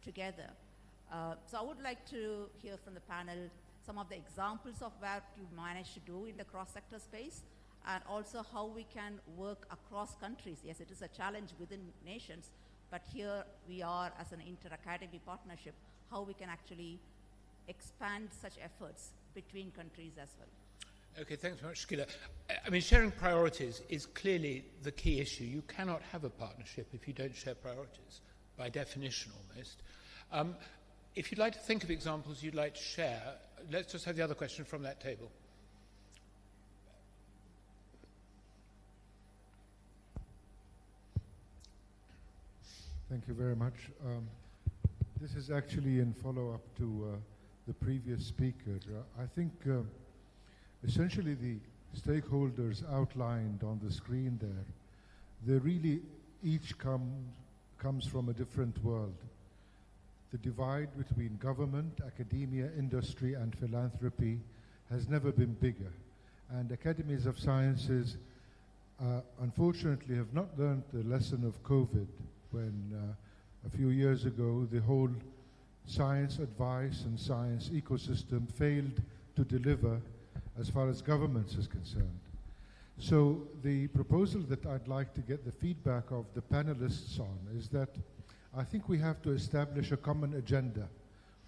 S11: together. So I would like to hear from the panel some of the examples of what you managed to do in the cross-sector space, and also how we can work across countries. Yes, it is a challenge within nations, but here we are as an inter-academy partnership, how we can actually expand such efforts between countries as well.
S1: Okay, thanks very much, Shakila. I mean, sharing priorities is clearly the key issue. You cannot have a partnership if you don't share priorities, by definition almost. If you'd like to think of examples you'd like to share, let's just have the other question from that table.
S12: Thank you very much. This is actually in follow-up to the previous speaker. I think essentially the stakeholders outlined on the screen there, they really each comes from a different world. The divide between government, academia, industry, and philanthropy has never been bigger. And academies of sciences, unfortunately, have not learned the lesson of COVID, when a few years ago the whole science advice and science ecosystem failed to deliver as far as governments is concerned. So the proposal that I'd like to get the feedback of the panelists on is that I think we have to establish a common agenda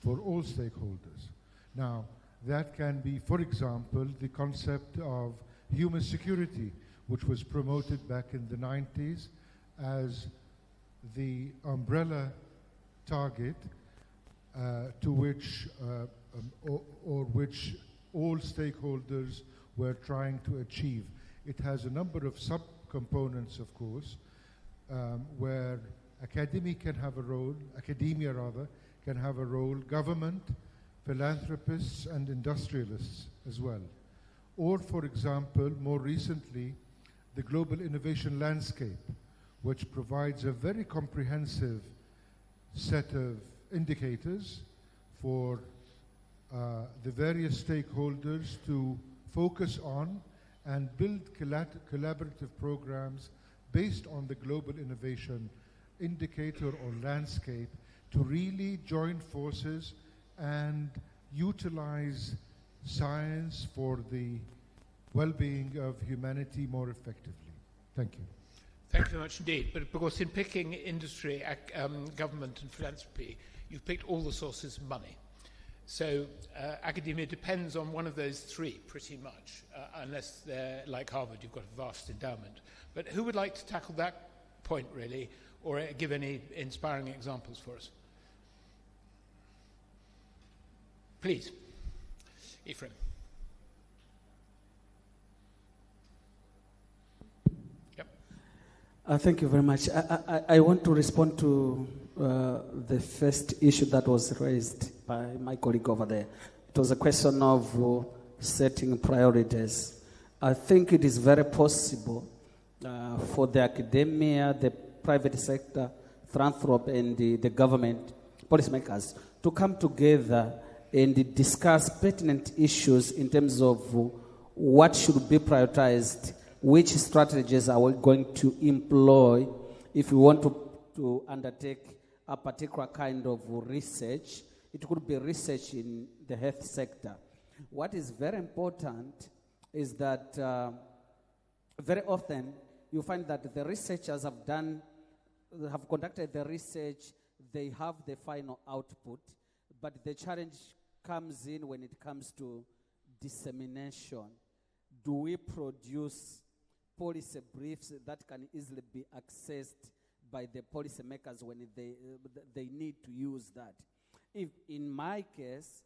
S12: for all stakeholders. Now, that can be, for example, the concept of human security, which was promoted back in the 90s as the umbrella target to which which all stakeholders were trying to achieve. It has a number of sub-components, of course, where academia can have a role, government, philanthropists, and industrialists as well. or, for example, more recently, the Global Innovation Landscape, which provides a very comprehensive set of indicators for the various stakeholders to focus on and build collaborative programs based on the global innovation indicator or landscape to really join forces and utilize science for the well-being of humanity more effectively. Thank you.
S1: Thank you very much indeed. But of course, in picking industry, government and philanthropy, you've picked all the sources of money. So academia depends on one of those three pretty much, unless they're like Harvard, you've got a vast endowment. But who would like to tackle that point really, or give any inspiring examples for us? Please, Ephraim.
S3: Thank you very much. I want to respond to the first issue that was raised by my colleague over there. It was a question of setting priorities. I think it is very possible for the academia, the private sector, philanthropy, and the government, policymakers, to come together and discuss pertinent issues in terms of what should be prioritized, which strategies are we going to employ if we want to undertake a particular kind of research. It could be research in the health sector. What is very important is that very often you find that the researchers have conducted the research, they have the final output, but the challenge comes in when it comes to dissemination. Do we produce policy briefs that can easily be accessed by the policymakers when they need to use that? If in my case,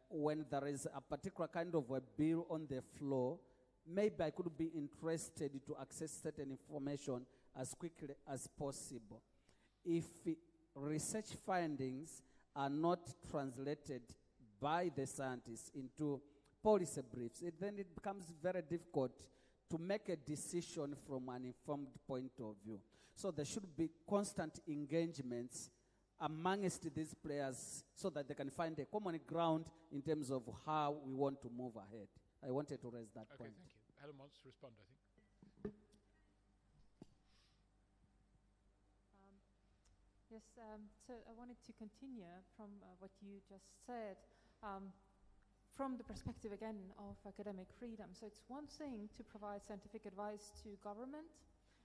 S3: when there is a particular kind of a bill on the floor, maybe I could be interested to access certain information as quickly as possible. If research findings are not translated by the scientists into policy briefs, then it becomes very difficult to make a decision from an informed point of view. So there should be constant engagements amongst these players so that they can find a common ground in terms of how we want to move ahead. I wanted to raise that point.
S1: Thank you. Helen wants to respond, I think.
S4: Yes, so I wanted to continue from what you just said. From the perspective, again, of academic freedom. So it's one thing to provide scientific advice to government,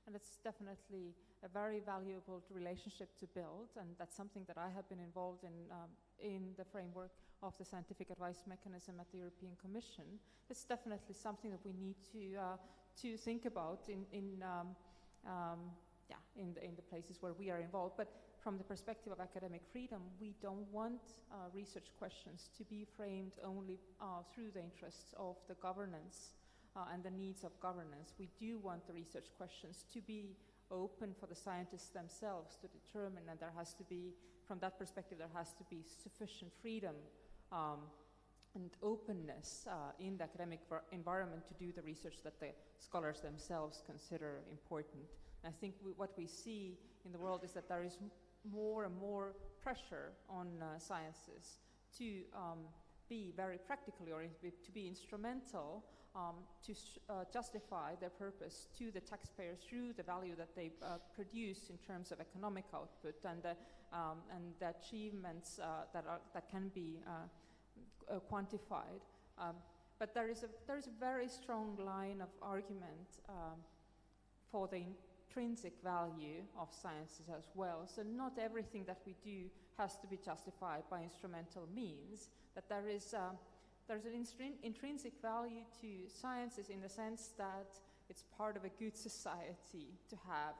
S4: and it's definitely a very valuable relationship to build, and that's something that I have been involved in the framework of the scientific advice mechanism at the European Commission. It's definitely something that we need to think about in the places where we are involved. But from the perspective of academic freedom, we don't want research questions to be framed only through the interests of the governance and the needs of governance. We do want the research questions to be open for the scientists themselves to determine, and there has to be, from that perspective, there has to be sufficient freedom and openness in the academic environment to do the research that the scholars themselves consider important. And I think what we see in the world is that there is more and more pressure on sciences to be very practically or to be instrumental to justify their purpose to the taxpayer through the value that they produce in terms of economic output and the achievements that can be quantified. But there is a very strong line of argument for the intrinsic value of sciences as well. So not everything that we do has to be justified by instrumental means, that there's an intrinsic value to sciences in the sense that it's part of a good society to have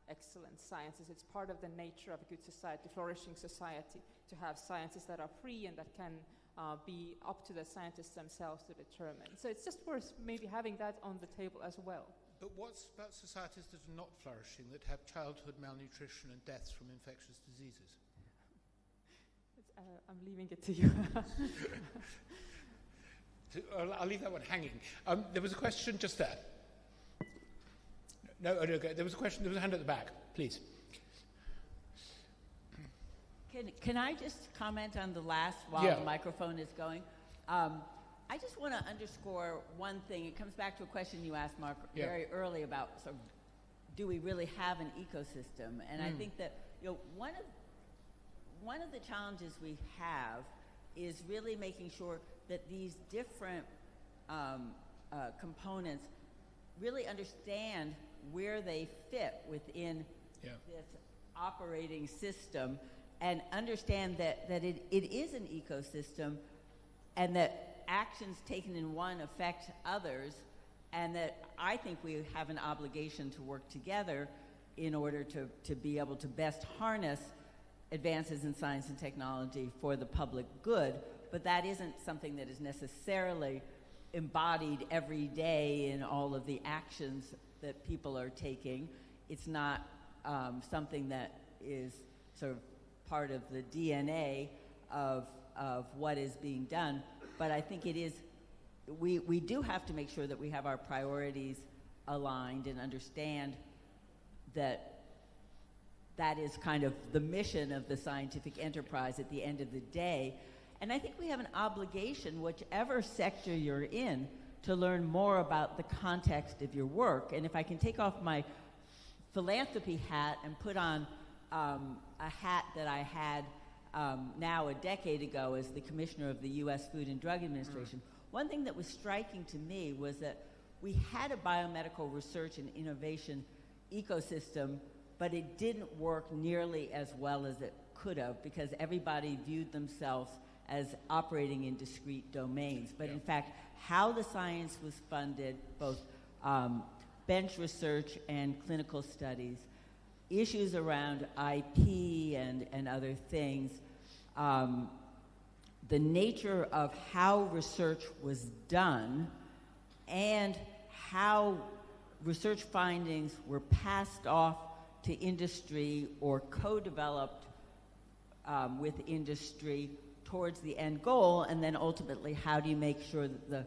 S4: excellent sciences. It's part of the nature of a good society, flourishing society, to have sciences that are free and that can be up to the scientists themselves to determine. So it's just worth maybe having that on the table as well.
S1: But what's about societies that are not flourishing, that have childhood malnutrition and deaths from infectious diseases?
S4: I'm leaving it to you.
S1: So I'll leave that one hanging. There was a question just there. No, there was a question. There was a hand at the back, please.
S8: Can I just comment on the last while the microphone is going? I just want to underscore one thing. It comes back to a question you asked, Mark, very early about sort of, do we really have an ecosystem? And I think that one of the challenges we have is really making sure that these different components really understand where they fit within this operating system, and understand that it is an ecosystem, and that actions taken in one affect others, and that I think we have an obligation to work together in order to be able to best harness advances in science and technology for the public good. But that isn't something that is necessarily embodied every day in all of the actions that people are taking. It's not something that is sort of part of the DNA of what is being done. But I think it is, we do have to make sure that we have our priorities aligned and understand that that is kind of the mission of the scientific enterprise at the end of the day. And I think we have an obligation, whichever sector you're in, to learn more about the context of your work. And if I can take off my philanthropy hat and put on a hat that I had now a decade ago as the commissioner of the U.S. Food and Drug Administration, one thing that was striking to me was that we had a biomedical research and innovation ecosystem, but it didn't work nearly as well as it could have, because everybody viewed themselves as operating in discrete domains. But in fact, how the science was funded, both bench research and clinical studies, issues around IP and other things, the nature of how research was done, and how research findings were passed off to industry or co-developed with industry towards the end goal, and then ultimately how do you make sure that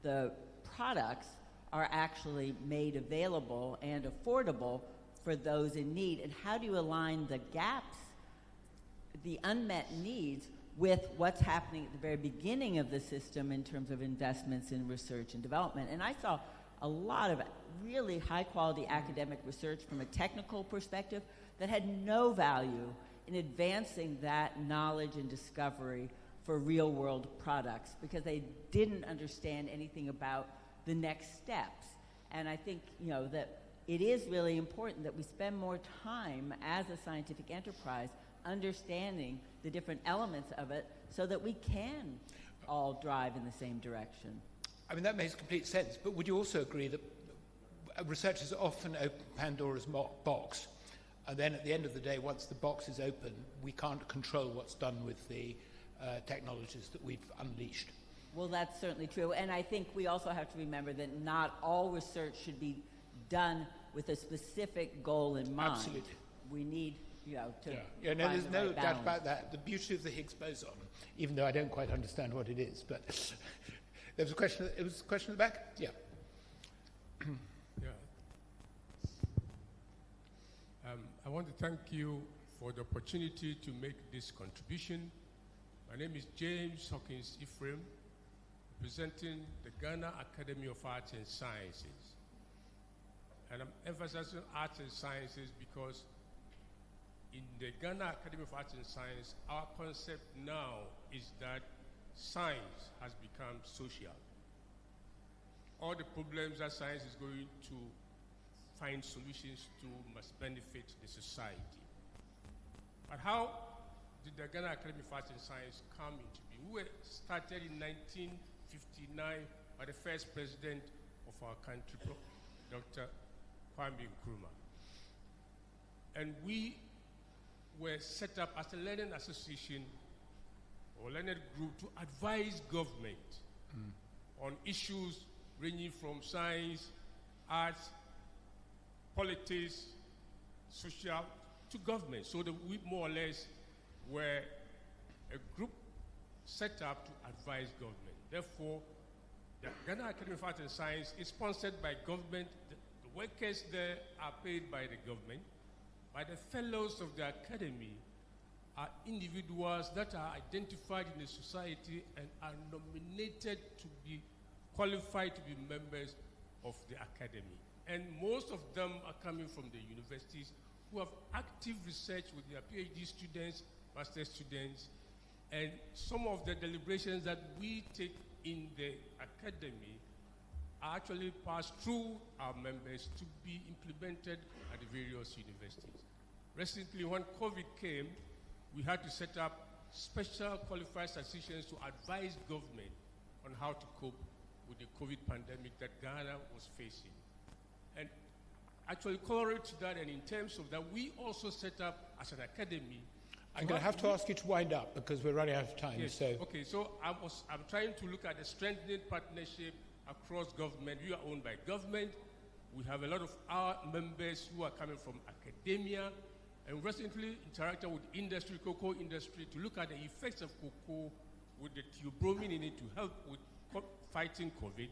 S8: the products are actually made available and affordable for those in need, and how do you align the gaps, the unmet needs, with what's happening at the very beginning of the system in terms of investments in research and development. And I saw a lot of really high-quality academic research from a technical perspective that had no value in advancing that knowledge and discovery for real-world products, because they didn't understand anything about the next steps. And I think, that it is really important that we spend more time as a scientific enterprise understanding the different elements of it so that we can all drive in the same direction.
S1: I mean, that makes complete sense, but would you also agree that researchers often open Pandora's box, and then at the end of the day, once the box is open, we can't control what's done with the technologies that we've unleashed?
S8: Well, that's certainly true. And I think we also have to remember that not all research should be done with a specific goal in mind.
S1: Absolutely.
S8: We need, to
S1: no, there's
S8: the
S1: no
S8: right
S1: doubt
S8: balance.
S1: about that. The beauty of the Higgs boson, even though I don't quite understand what it is, but there was a question. It was a question in the back. Yeah.
S13: I want to thank you for the opportunity to make this contribution. My name is James Hawkins Ephraim, representing the Ghana Academy of Arts and Sciences. And I'm emphasizing arts and sciences because in the Ghana Academy of Arts and Science, our concept now is that science has become social. All the problems that science is going to find solutions to must benefit the society. But how did the Ghana Academy of Arts and Science come into being? We were started in 1959 by the first president of our country, Dr. Kwame Nkrumah. And we were set up as a learning association or learned group to advise government on issues ranging from science, arts, politics, social, to government. So that we more or less were a group set up to advise government. Therefore, The Ghana Academy of Arts and Science is sponsored by government. The workers there are paid by the government, but the fellows of the academy are individuals that are identified in the society and are nominated to be qualified to be members of the academy. And most of them are coming from the universities who have active research with their PhD students, master's students, and some of the deliberations that we take in the academy are actually passed through our members to be implemented at the various universities. Recently, when COVID came, we had to set up special qualified statisticians to advise government on how to cope with the COVID pandemic that Ghana was facing. And actually, correlate to that, and in terms of that, we also set up as an academy.
S1: I'm going to have to ask you to wind up because we're running out of time.
S13: Yes.
S1: So.
S13: Okay, so I'm trying to look at the strengthening partnership across government. We are owned by government. We have a lot of our members who are coming from academia, and recently interacted with industry, cocoa industry, to look at the effects of cocoa with the theobromine in it to help with fighting COVID.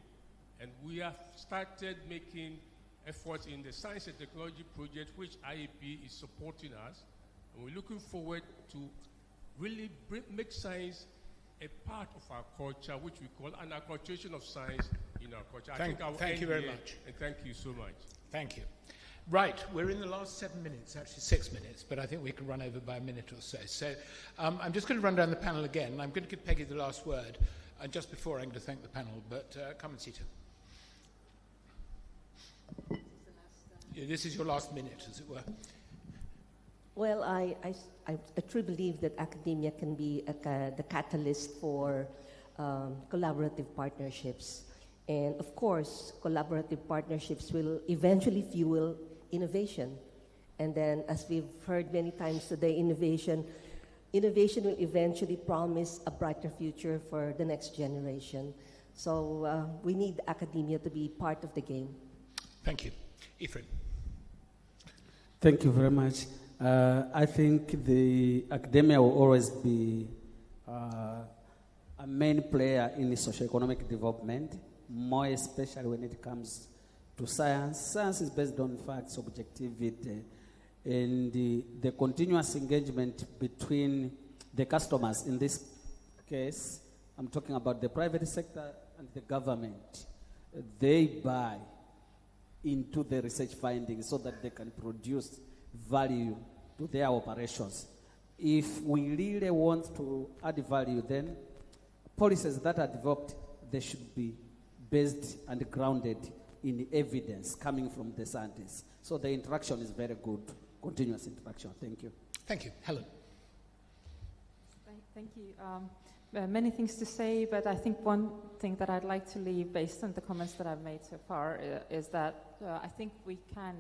S13: And we have started making efforts in the science and technology project, which IAP is supporting us. And we're looking forward to really make science a part of our culture, which we call an acculturation of science in our culture.
S1: Thank you very much.
S13: And thank you so much.
S1: Thank you. Right, we're in the last 7 minutes, actually 6 minutes, but I think we can run over by a minute or so. So I'm just going to run down the panel again. I'm going to give Peggy the last word, and just before I'm going to thank the panel, but come and sit. This is your last minute, as it were.
S2: Well, I truly believe that academia can be the catalyst for collaborative partnerships. And of course, collaborative partnerships will eventually fuel innovation. And then, as we've heard many times today, innovation will eventually promise a brighter future for the next generation. So we need academia to be part of the game.
S1: Thank you. Ephraim.
S3: Thank you very much. I think the academia will always be a main player in the socio-economic development, more especially when it comes to science. Science is based on facts, objectivity, and the continuous engagement between the customers. In this case, I'm talking about the private sector and the government. They buy into the research findings so that they can produce value to their operations. If we really want to add value, then policies that are developed, they should be based and grounded in evidence coming from the scientists. So the interaction is very good, continuous interaction. Thank you.
S1: Thank you. Helen.
S4: Thank you. Many things to say, but I think one thing that I'd like to leave based on the comments that I've made so far is that I think we can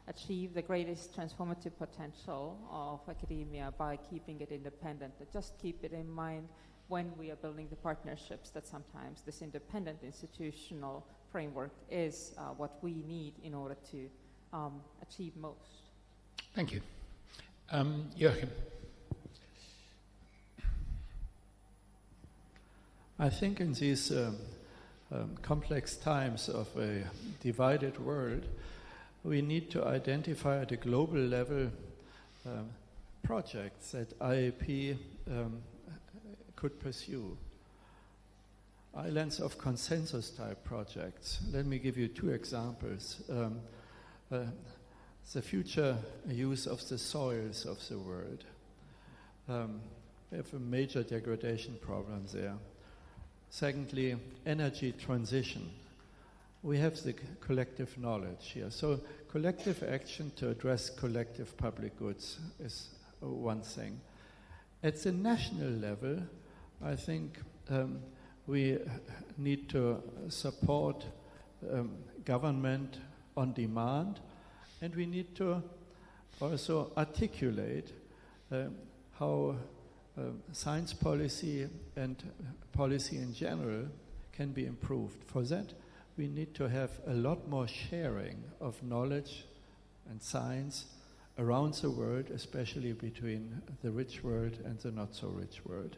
S4: achieve the greatest transformative potential of academia by keeping it independent. Just keep it in mind when we are building the partnerships that sometimes this independent institutional framework is what we need in order to achieve most.
S1: Thank you. Joachim.
S5: I think in these complex times of a divided world, we need to identify at a global level projects that IAP could pursue. Islands of consensus type projects. Let me give you 2 examples. The future use of the soils of the world. We have a major degradation problem there. Secondly, energy transition. We have the collective knowledge here. So collective action to address collective public goods is one thing. At the national level, I think we need to support government on demand, and we need to also articulate how science policy and policy in general can be improved. For that, we need to have a lot more sharing of knowledge and science around the world, especially between the rich world and the not so rich world.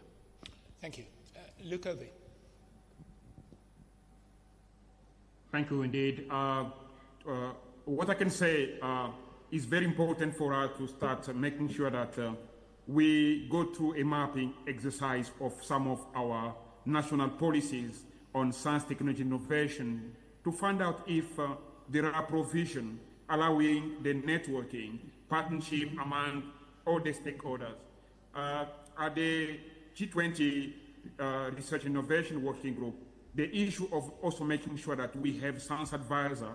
S1: Thank you. Luke Ovey.
S6: Thank you indeed. What I can say is very important for us to start making sure that we go through a mapping exercise of some of our national policies on science, technology, innovation to find out if there are provisions allowing the networking, partnership among all the stakeholders. At the G20 Research Innovation Working Group, the issue of also making sure that we have science advisor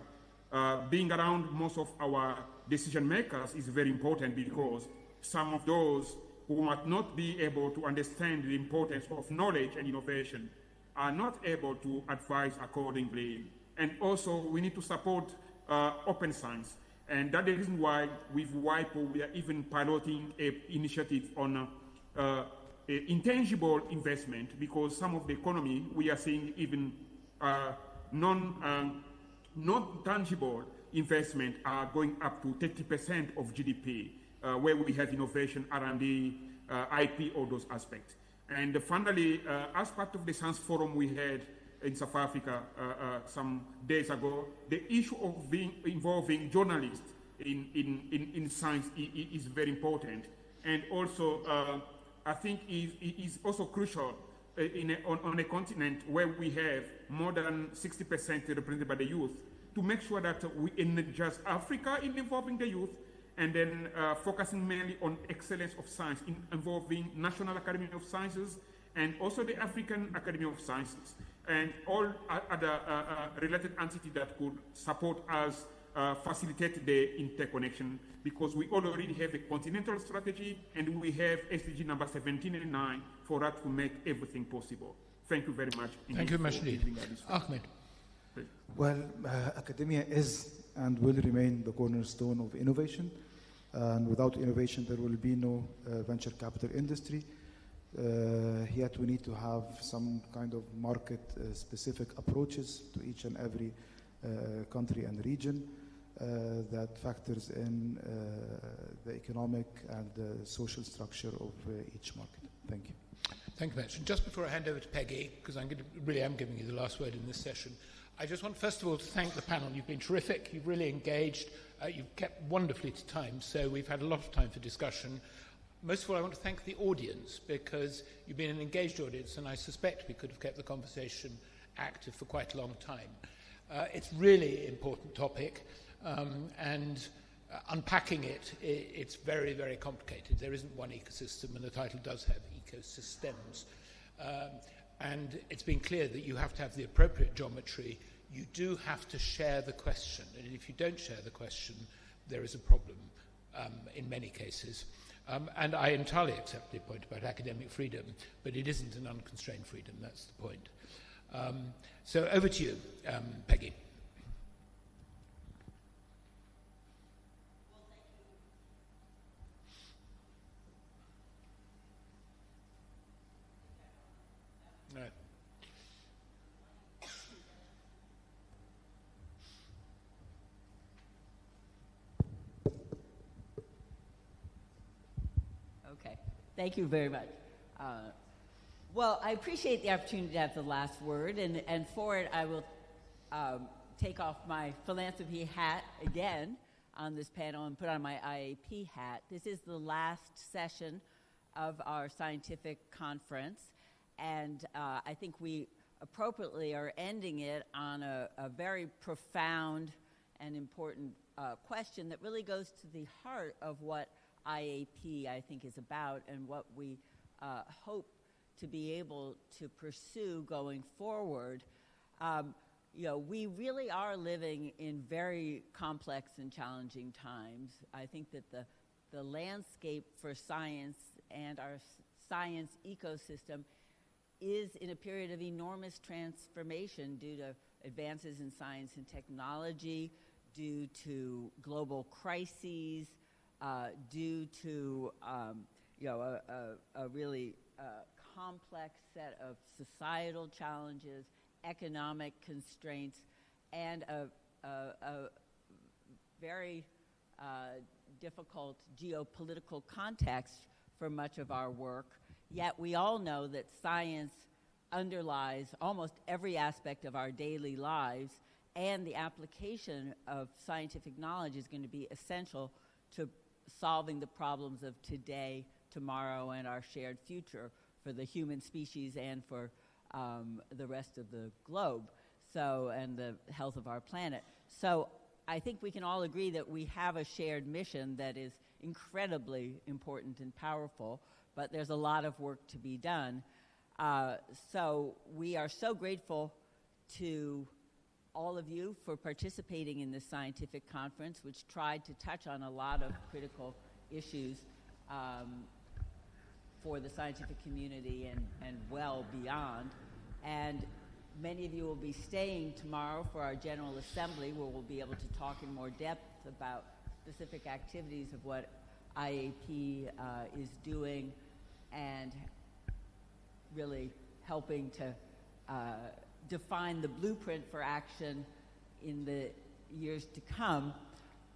S6: being around most of our decision makers is very important, because some of those who might not be able to understand the importance of knowledge and innovation are not able to advise accordingly. And also we need to support open science. And that's the reason why with WIPO we are even piloting an initiative on intangible investment, because some of the economy we are seeing even non-tangible investment are going up to 30% of GDP, where we have innovation, R&D, IP, all those aspects. And finally, as part of the Science Forum we had in South Africa some days ago, the issue of involving journalists in science is very important. And also, I think is also crucial on a continent where we have more than 60% represented by the youth, to make sure that we energize Africa in involving the youth, and then focusing mainly on excellence of science involving National Academy of Sciences and also the African Academy of Sciences and all other related entities that could support us facilitate the interconnection, because we already have a continental strategy and we have SDG number 17 and 9 for that to make everything possible. Thank you very much.
S1: Thank you much indeed. Ahmed.
S7: Well, academia is and will remain the cornerstone of innovation. And without innovation, there will be no venture capital industry. Yet we need to have some kind of market-specific approaches to each and every country and region that factors in the economic and the social structure of each market. Thank you.
S1: Thank you very much. And just before I hand over to Peggy, because I really am giving you the last word in this session, I just want, first of all, to thank the panel. You've been terrific. You've really engaged. You've kept wonderfully to time, so we've had a lot of time for discussion. Most of all, I want to thank the audience, because you've been an engaged audience, and I suspect we could have kept the conversation active for quite a long time. It's really important topic, and unpacking it, it's very, very complicated. There isn't one ecosystem, and the title does have ecosystems. And it's been clear that you have to have the appropriate geometry. You do have to share the question. And if you don't share the question, there is a problem in many cases. And I entirely accept the point about academic freedom, but it isn't an unconstrained freedom. That's the point. So over to you, Peggy. No.
S8: Okay, thank you very much. Well, I appreciate the opportunity to have the last word, and for it I will take off my philanthropy hat again on this panel and put on my IAP hat. This is the last session of our scientific conference, and I think we appropriately are ending it on a very profound and important question that really goes to the heart of what IAP, I think, is about, and what we hope to be able to pursue going forward. You know, we really are living in very complex and challenging times. I think that the landscape for science and our science ecosystem is in a period of enormous transformation due to advances in science and technology, due to global crises, due to a really complex set of societal challenges, economic constraints, and a very difficult geopolitical context for much of our work. Yet we all know that science underlies almost every aspect of our daily lives, and the application of scientific knowledge is going to be essential to solving the problems of today, tomorrow, and our shared future for the human species and for the rest of the globe, and the health of our planet. So I think we can all agree that we have a shared mission that is incredibly important and powerful, but there's a lot of work to be done. So we are so grateful to all of you for participating in this scientific conference, which tried to touch on a lot of critical issues for the scientific community and well beyond. And many of you will be staying tomorrow for our General Assembly, where we'll be able to talk in more depth about specific activities of what IAP is doing and really helping to define the blueprint for action in the years to come.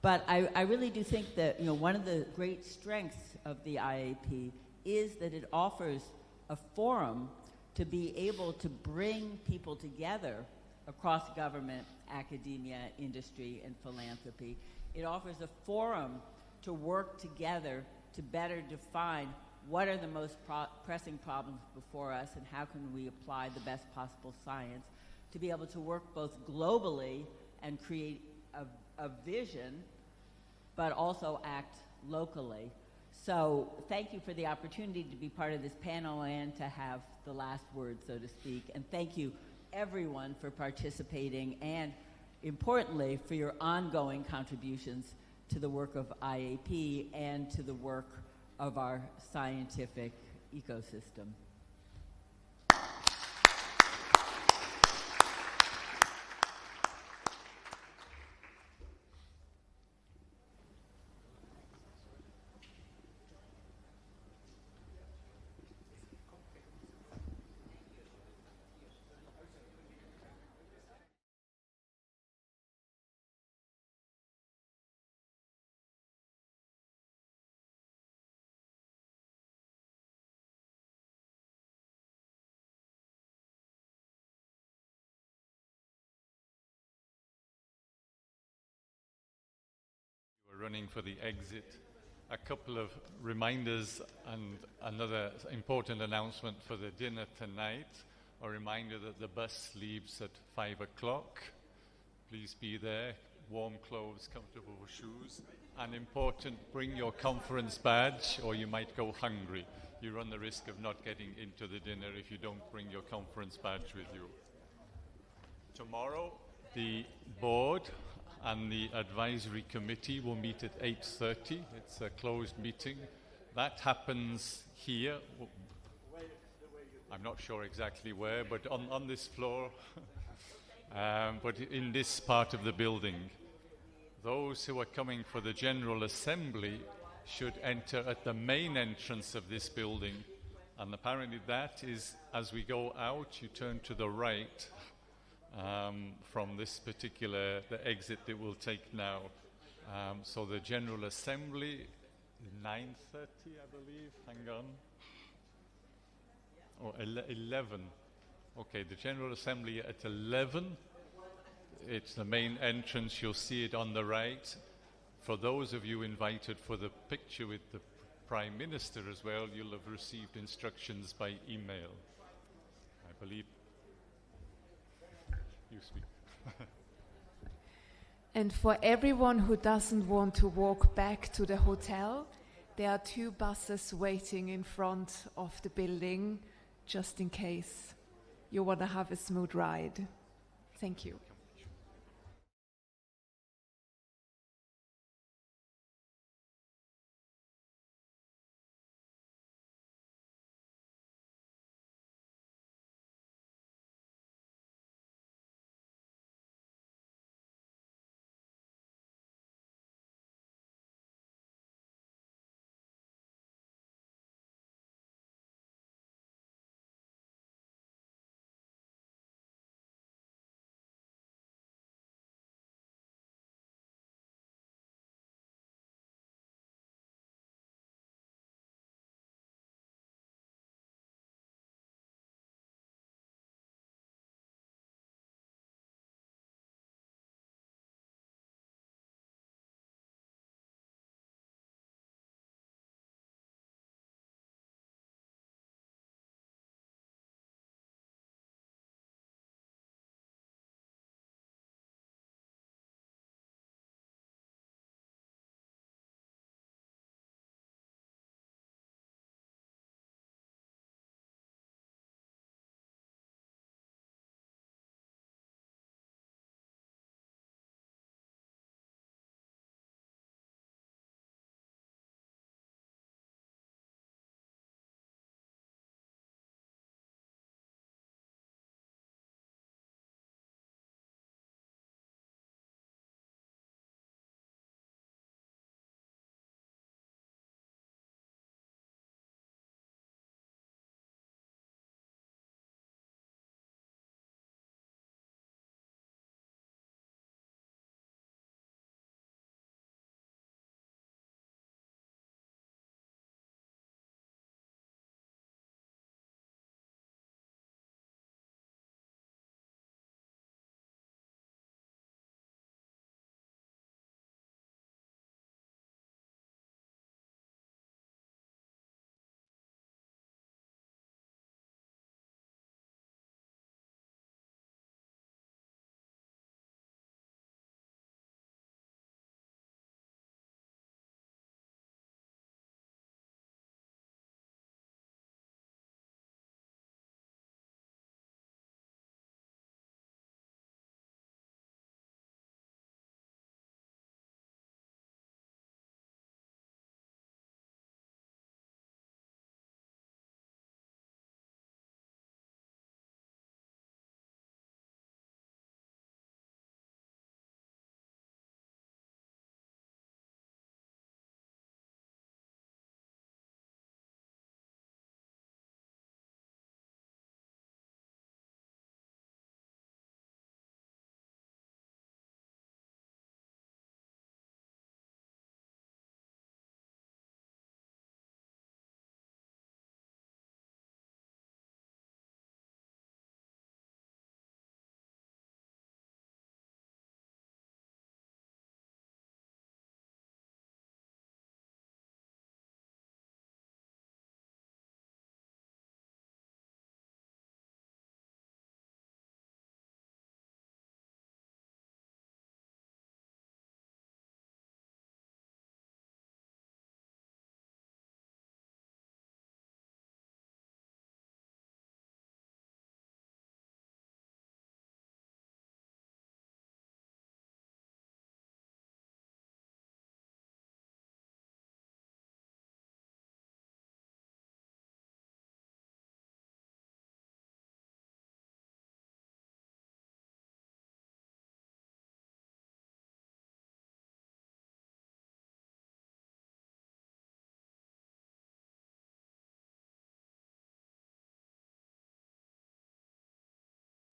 S8: But I really do think that one of the great strengths of the IAP is that it offers a forum to be able to bring people together across government, academia, industry, and philanthropy. It offers a forum to work together to better define what are the most pressing problems before us and how can we apply the best possible science to be able to work both globally and create a vision, but also act locally. So thank you for the opportunity to be part of this panel and to have the last word, so to speak. And thank you, everyone, for participating and, importantly, for your ongoing contributions to the work of IAP and to the work of our scientific ecosystem.
S14: Running for the exit. A couple of reminders and another important announcement for the dinner tonight. A reminder that the bus leaves at 5 o'clock. Please be there. Warm clothes, comfortable shoes. And important, bring your conference badge or you might go hungry. You run the risk of not getting into the dinner if you don't bring your conference badge with you. Tomorrow, the board and the advisory committee will meet at 8:30. It's a closed meeting. That happens here. I'm not sure exactly where, but on this floor, but in this part of the building. Those who are coming for the General Assembly should enter at the main entrance of this building. And apparently that is, as we go out, you turn to the right from this particular, the exit that we'll take now. So the General Assembly, 9:30, I believe, hang on. Or 11. Okay, the General Assembly at 11. It's the main entrance, you'll see it on the right. For those of you invited for the picture with the Prime Minister as well, you'll have received instructions by email, I believe. You speak.
S15: And for everyone who doesn't want to walk back to the hotel, there are 2 buses waiting in front of the building, just in case you want to have a smooth ride. Thank you.